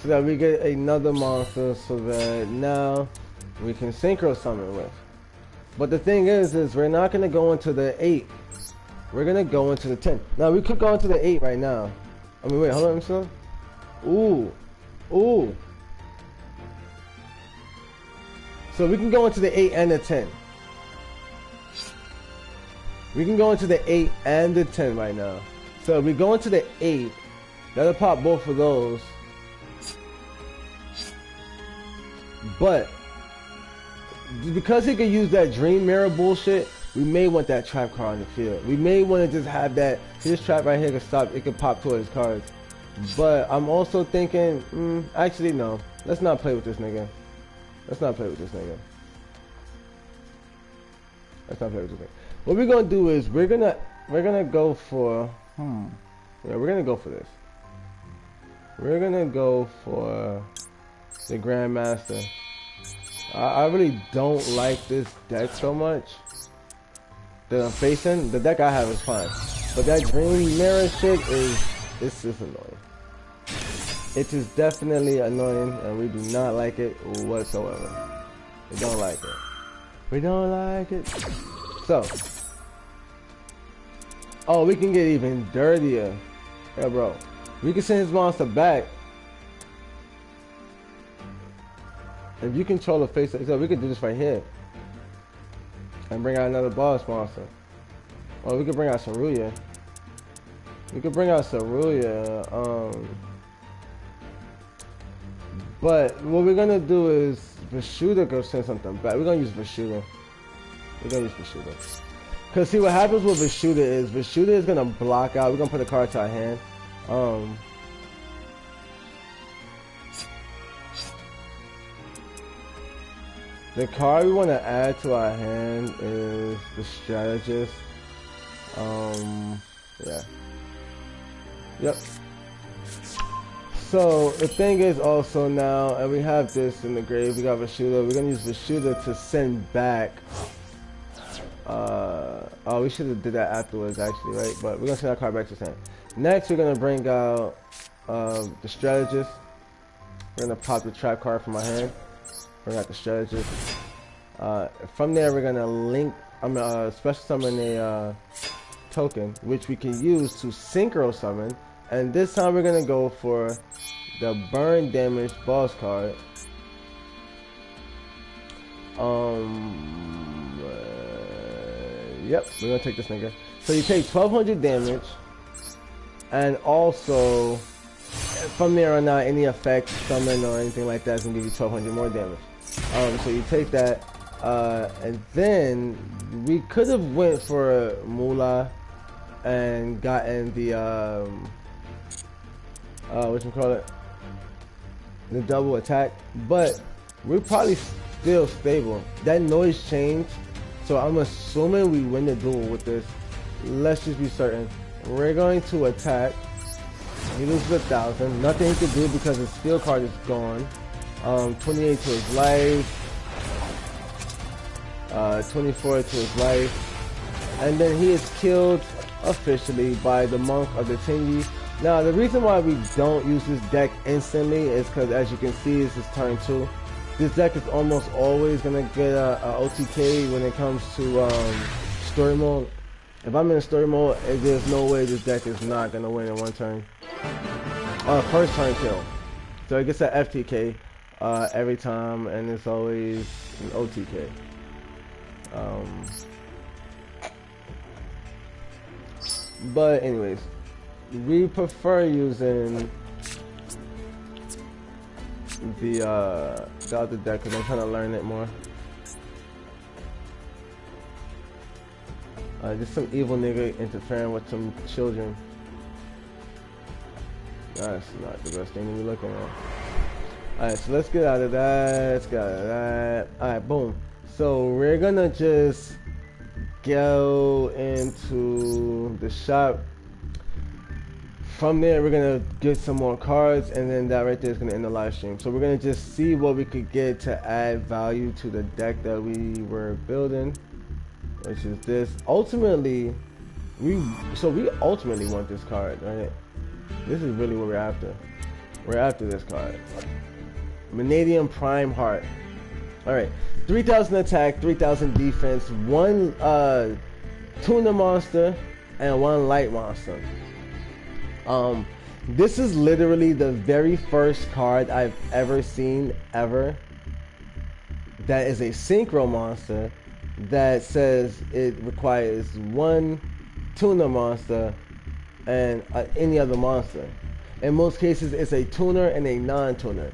so that we get another monster so that now we can synchro summon with. But the thing is we're not gonna go into the 8. We're gonna go into the 10. Now we could go into the 8 right now. I mean, wait, hold on, son. Ooh. Ooh. So we can go into the 8 and the 10. We can go into the 8 and the 10 right now. So if we go into the 8, that'll pop both of those. But because he could use that Dream Mirror bullshit, we may want that trap card on the field. We may want to just have that. This trap right here can stop. It can pop two of his cards. But I'm also thinking, actually no. Let's not play with this nigga. Let's not play with this nigga. Let's not play with this nigga. What we're gonna do is we're gonna go for yeah, we're gonna go for this. We're gonna go for the Grandmaster. I really don't like this deck so much that I'm facing. The deck I have is fine, but that Dream Mirror shit it's just annoying. It is definitely annoying, and we do not like it whatsoever. We don't like it. We don't like it. So, oh, we can get even dirtier. Yeah, bro. We can send his monster back. If you control the face, so we could do this right here. And bring out another boss monster. Or we could bring out Saruya. We could bring out Saruya. But what we're gonna do is Vashuda go send something back. We're gonna use Vashuda. We're gonna use Vashuda. Cause see what happens with Vashuda is gonna block out. We're gonna put a card to our hand. The card we want to add to our hand is the Strategist. Yeah. Yep. So the thing is also now, and we have this in the grave, we got Vashuda. We're gonna use Vashuda to send back. Oh, we should have did that afterwards actually, right? But we're gonna send that card back to his hand. Next, we're gonna bring out the Strategist. We're gonna pop the trap card from my hand. Bring out the Strategist. From there, we're gonna link. Special summon a token, which we can use to synchro summon. And this time we're gonna go for the burn damage boss card. Yep, we're gonna take this nigga. So you take 1200 damage, and also from there on out, any effect, summon, or anything like that is gonna give you 1200 more damage. So you take that, and then we could have went for Moolah and gotten the whatchamacallit, the double attack, but we're probably still stable. That noise changed, so I'm assuming we win the duel with this. Let's just be certain. We're going to attack. He loses 1,000. Nothing he can do because his skill card is gone. 28 to his life. 24 to his life. And then he is killed officially by the Monk of the Tingy. Now, the reason why we don't use this deck instantly is because, as you can see, this is turn 2. This deck is almost always going to get a OTK when it comes to story mode. If I'm in story mode, there's no way this deck is not going to win in one turn. First turn kill. So it gets an FTK every time, and it's always an OTK. But anyways, we prefer using the other deck because I'm trying to learn it more. Just some evil nigga interfering with some children. That's not the best thing to be looking at. Alright, so let's get out of that. Let's get out of that. Alright, boom. So we're gonna just go into the shop. From there, we're gonna get some more cards, and then that right there is gonna end the live stream. So we're gonna just see what we could get to add value to the deck that we were building, which is this. Ultimately, we ultimately want this card, right? This is really what we're after. We're after this card. Vanadium Prime Heart. Alright. 3,000 attack, 3,000 defense, 1 tuner monster, and 1 light monster. This is literally the very first card I've ever seen ever that is a synchro monster that says it requires 1 tuner monster and any other monster. In most cases, it's a tuner and a non-tuner.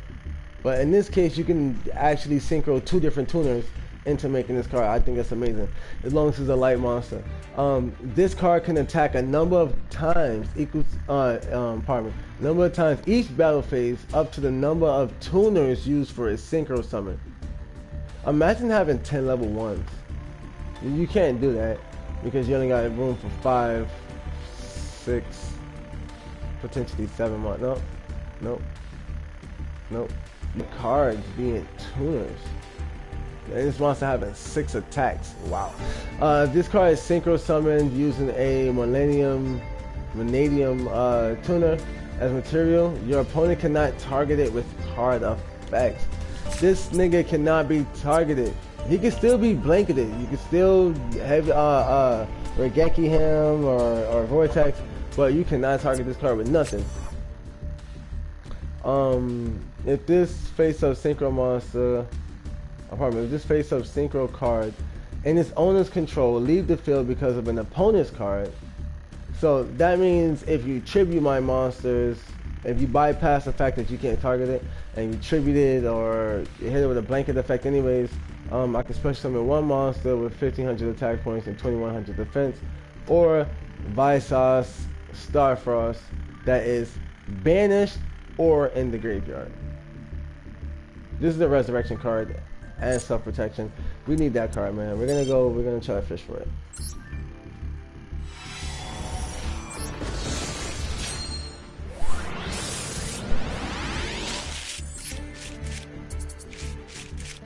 But in this case, you can actually synchro 2 different tuners into making this card. I think that's amazing, as long as it's a light monster. This card can attack a number of times number of times each battle phase up to the number of tuners used for a synchro summon. Imagine having 10 level 1s. You can't do that because you only got room for 5, 6, potentially 7 months. Nope. The cards being tuners. This monster having 6 attacks. Wow. This card is synchro summoned using a vanadium tuner as material. Your opponent cannot target it with card effects. This nigga cannot be targeted. He can still be blanketed. You can still have Regeki him or Vortex, but you cannot target this card with nothing. If this face-up synchro monster, if this face-up synchro card in its owner's control, leave the field because of an opponent's card. So that means if you tribute my monsters, if you bypass the fact that you can't target it, and you tribute it or you hit it with a blanket effect anyways, I can special summon 1 monster with 1,500 attack points and 2,100 defense, or Visas Starfrost that is banished or in the graveyard. This is a resurrection card and self-protection. We need that card, man. We're gonna try to fish for it.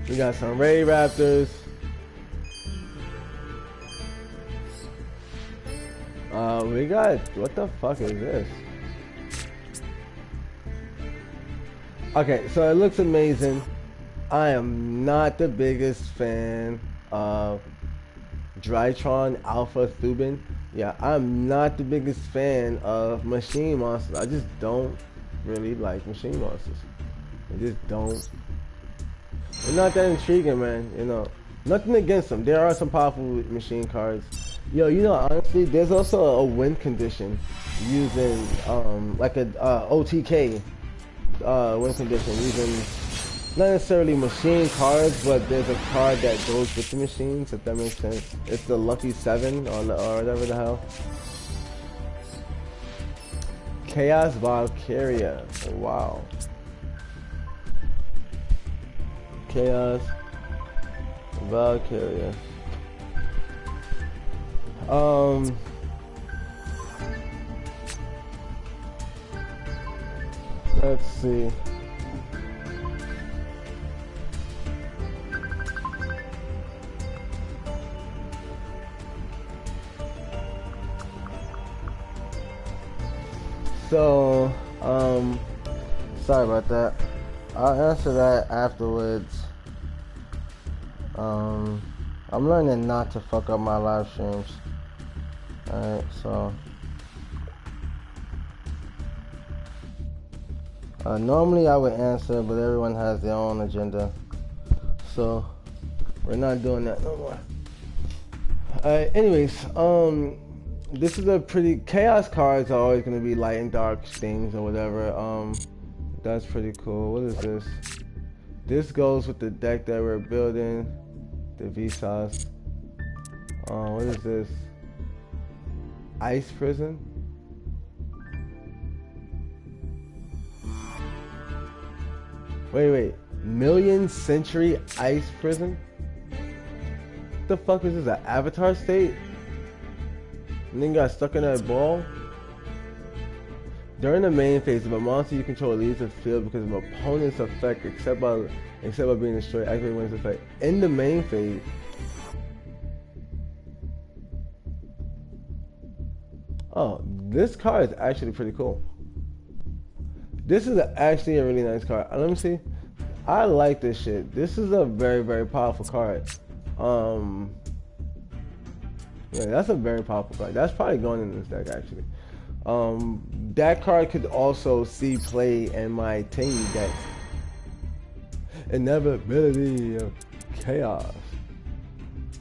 We got some Ray Raptors. We got, what the fuck is this? Okay, so it looks amazing. I am not the biggest fan of Drytron Alpha Thubin. Yeah, I'm not the biggest fan of machine monsters. I just don't really like machine monsters. I just don't. They're not that intriguing, man. You know, nothing against them. There are some powerful machine cards. Yo, you know, honestly, there's also a win condition using like a OTK win condition using not necessarily machine cards, but there's a card that goes with the machines, if that makes sense. It's the Lucky 7 or whatever the hell. Chaos Valkyria. Wow. Chaos Valkyria. Let's see. So, sorry about that. I'll answer that afterwards. I'm learning not to fuck up my live streams. Alright, so normally I would answer, but everyone has their own agenda, so we're not doing that no more. Alright, anyways, this is a pretty chaos cards are always gonna be light and dark things or whatever. That's pretty cool. What is this? This goes with the deck that we're building. The Vsauce. What is this? Ice Prison? Wait. Million Century Ice Prison? What the fuck is this? An Avatar state? And then got stuck in that ball? During the main phase, if a monster you control leaves the field because of an opponent's effect, except by being destroyed, activate when its effect. In the main phase. Oh, this card is actually pretty cool. This is actually a really nice card. Let me see. I like this shit. This is a very, very powerful card. Yeah, that's a very powerful card. That's probably going in this deck actually. That card could also see play in my Tingy deck. Inevitability of Chaos.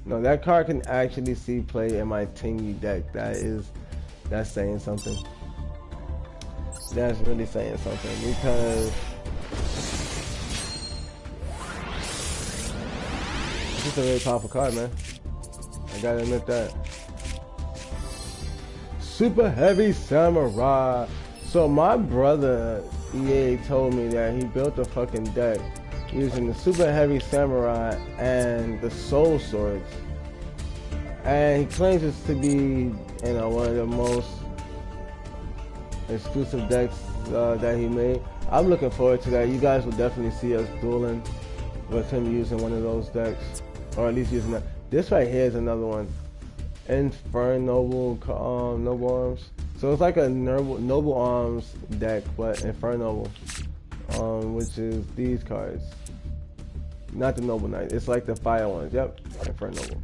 No, that card can actually see play in my Tingy deck. That's saying something. That's really saying something because this is a really powerful card, man. I gotta admit that. Super Heavy Samurai. So my brother EA told me that he built a fucking deck using the Super Heavy Samurai and the Soul Swords, and he claims it's to be, one of the most exclusive decks that he made. I'm looking forward to that. You guys will definitely see us dueling with him using one of those decks, or at least using that. This right here is another one. Noble Arms. So it's like a Noble Arms deck, but Infernoble, which is these cards. Not the Noble Knight. It's like the fire ones. Yep, Infernoble.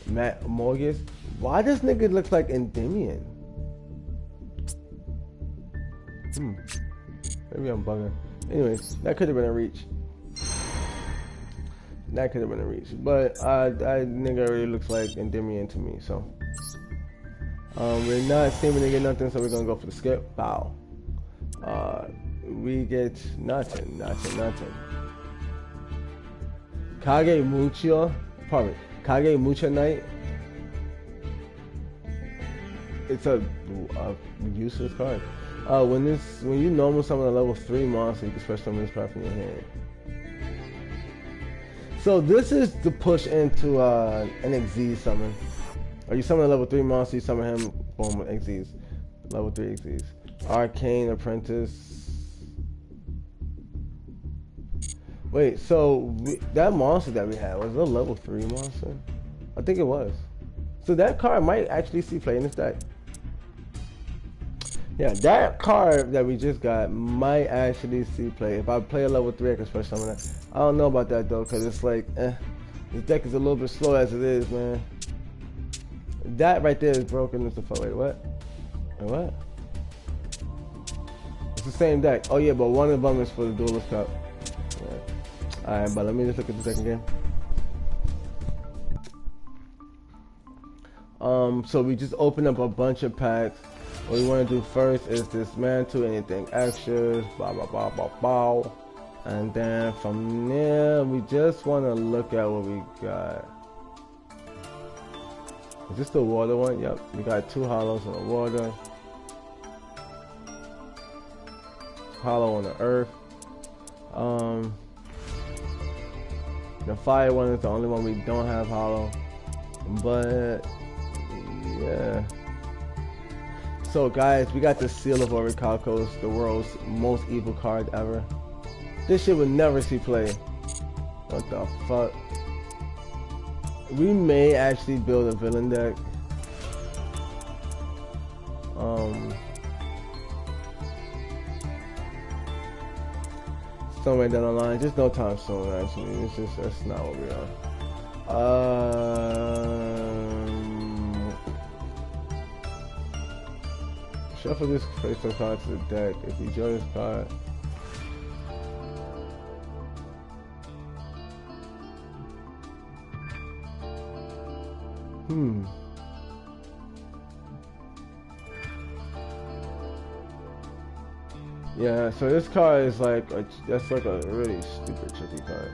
Matt Morgus. Why this nigga looks like Endymion? Maybe I'm bugging. Anyways, that could have been a reach. That could have been a reach, but that nigga really looks like Endymion to me. So we're not seeming to get nothing, so we're gonna go for the skip. Bow. We get nothing. Kage Mucha Knight. It's a useless card. When you normal summon a level 3 monster, you can special summon this card from your hand. So this is the push into an XZ summon. Or you summon a level 3 monster, you summon him, boom, XZs. Level 3 XZs. Arcane Apprentice. Wait, so that monster that we had, was it a level 3 monster? I think it was. So that card might actually see play in this deck. Yeah, that card that we just got might actually see play. If I play a level 3, I can special summon that. I don't know about that though, because it's like, this deck is a little bit slow as it is, man. That right there is broken as the fuck. Wait, what? Wait, what? It's the same deck. Oh yeah, but one of them is for the Duelist Cup. Yeah. Alright, but let me just look at the deck again. So we just opened up a bunch of packs. What we want to do first is dismantle anything extras, and then from there we just want to look at what we got. Is this the water one? Yep, we got 2 hollows on the water, hollow on the earth. The fire one is the only one we don't have hollow, but yeah. So guys, we got the Seal of Orichalcos, the world's most evil card ever. This shit would never see play. What the fuck? We may actually build a villain deck. Somewhere down the line, just no time soon actually. That's not what we are. Shuffle this face of card to the deck. If you draw this card, Yeah, so this card is like that's like a really stupid tricky card.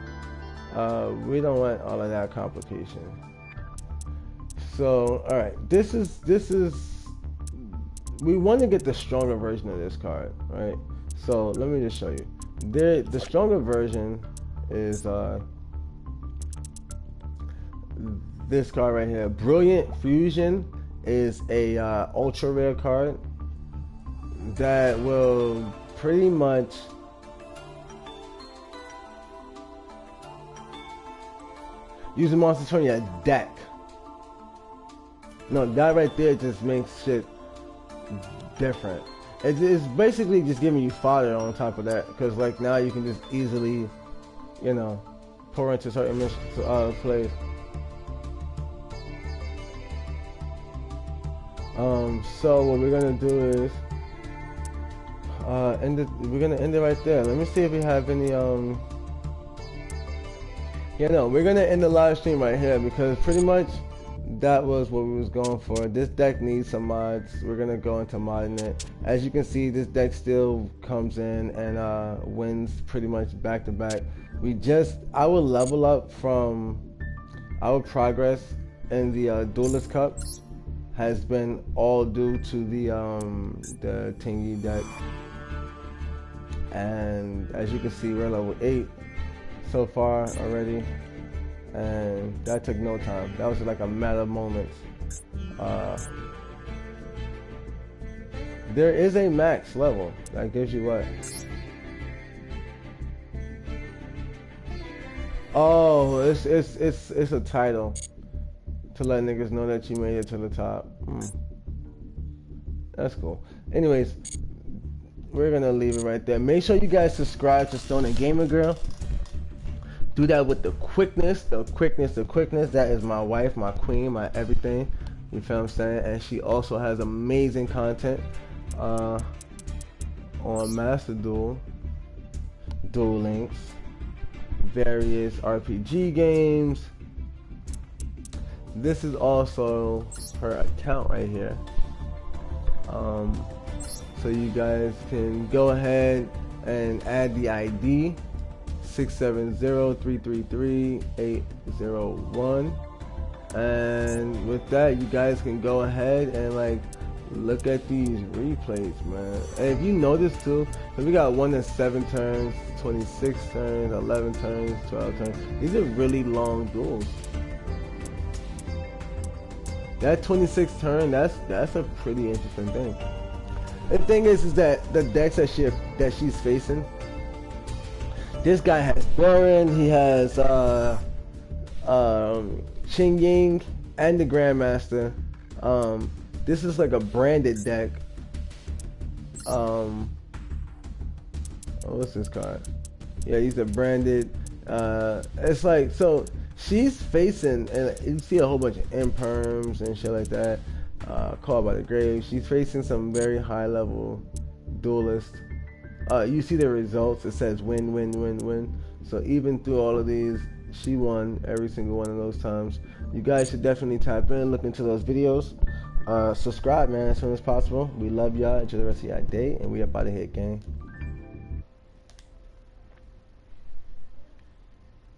We don't want all of that complication. So, all right, this is we want to get the stronger version of this card, right? So let me just show you. The stronger version is this card right here. Brilliant Fusion is a ultra rare card that will pretty much use a monster turn your deck. No, that right there just makes shit different. It's basically just giving you fodder on top of that, because like now you can just easily, you know, pour into certain plays. So what we're gonna do is we're gonna end it right there. Let me see if we have any yeah, no, we're gonna end the live stream right here because pretty much that was what we was going for. This deck needs some mods. We're gonna go into modding it. As you can see, this deck still comes in and wins pretty much back to back. Our level up from our progress in the Duelist Cup has been all due to the Tingy deck. And as you can see, we're level 8 so far already, and that took no time. That was like a matter of moments. There is a max level that gives you what? Oh, it's a title to let niggas know that you made it to the top. That's cool. Anyways, we're gonna leave it right there. Make sure you guys subscribe to Stone and Gamer Girl. Do that with the quickness. That is my wife, my queen, my everything. You feel what I'm saying? And she also has amazing content on Master Duel, Duel Links, various RPG games. This is also her account right here. So you guys can go ahead and add the ID 670-333-801, and with that you guys can go ahead and like look at these replays, man. And if you notice too, so we got one that's 7 turns, 26 turns, 11 turns, 12 turns. These are really long duels. That 26 turn, that's a pretty interesting thing. The thing is that the decks that she's facing, this guy has Warren, he has Ching Ying, and the Grandmaster. This is like a branded deck. What's this card? Yeah, these are branded. It's like, so she's facing, and you see a whole bunch of imperms and shit like that. Called by the Grave. She's facing some very high level duelists. You see the results. It says win, win, win, win. So even through all of these, she won every single one of those times. You guys should definitely tap in, look into those videos. Subscribe, man, as soon as possible. We love y'all. Enjoy the rest of your day, and we up out of here, gang.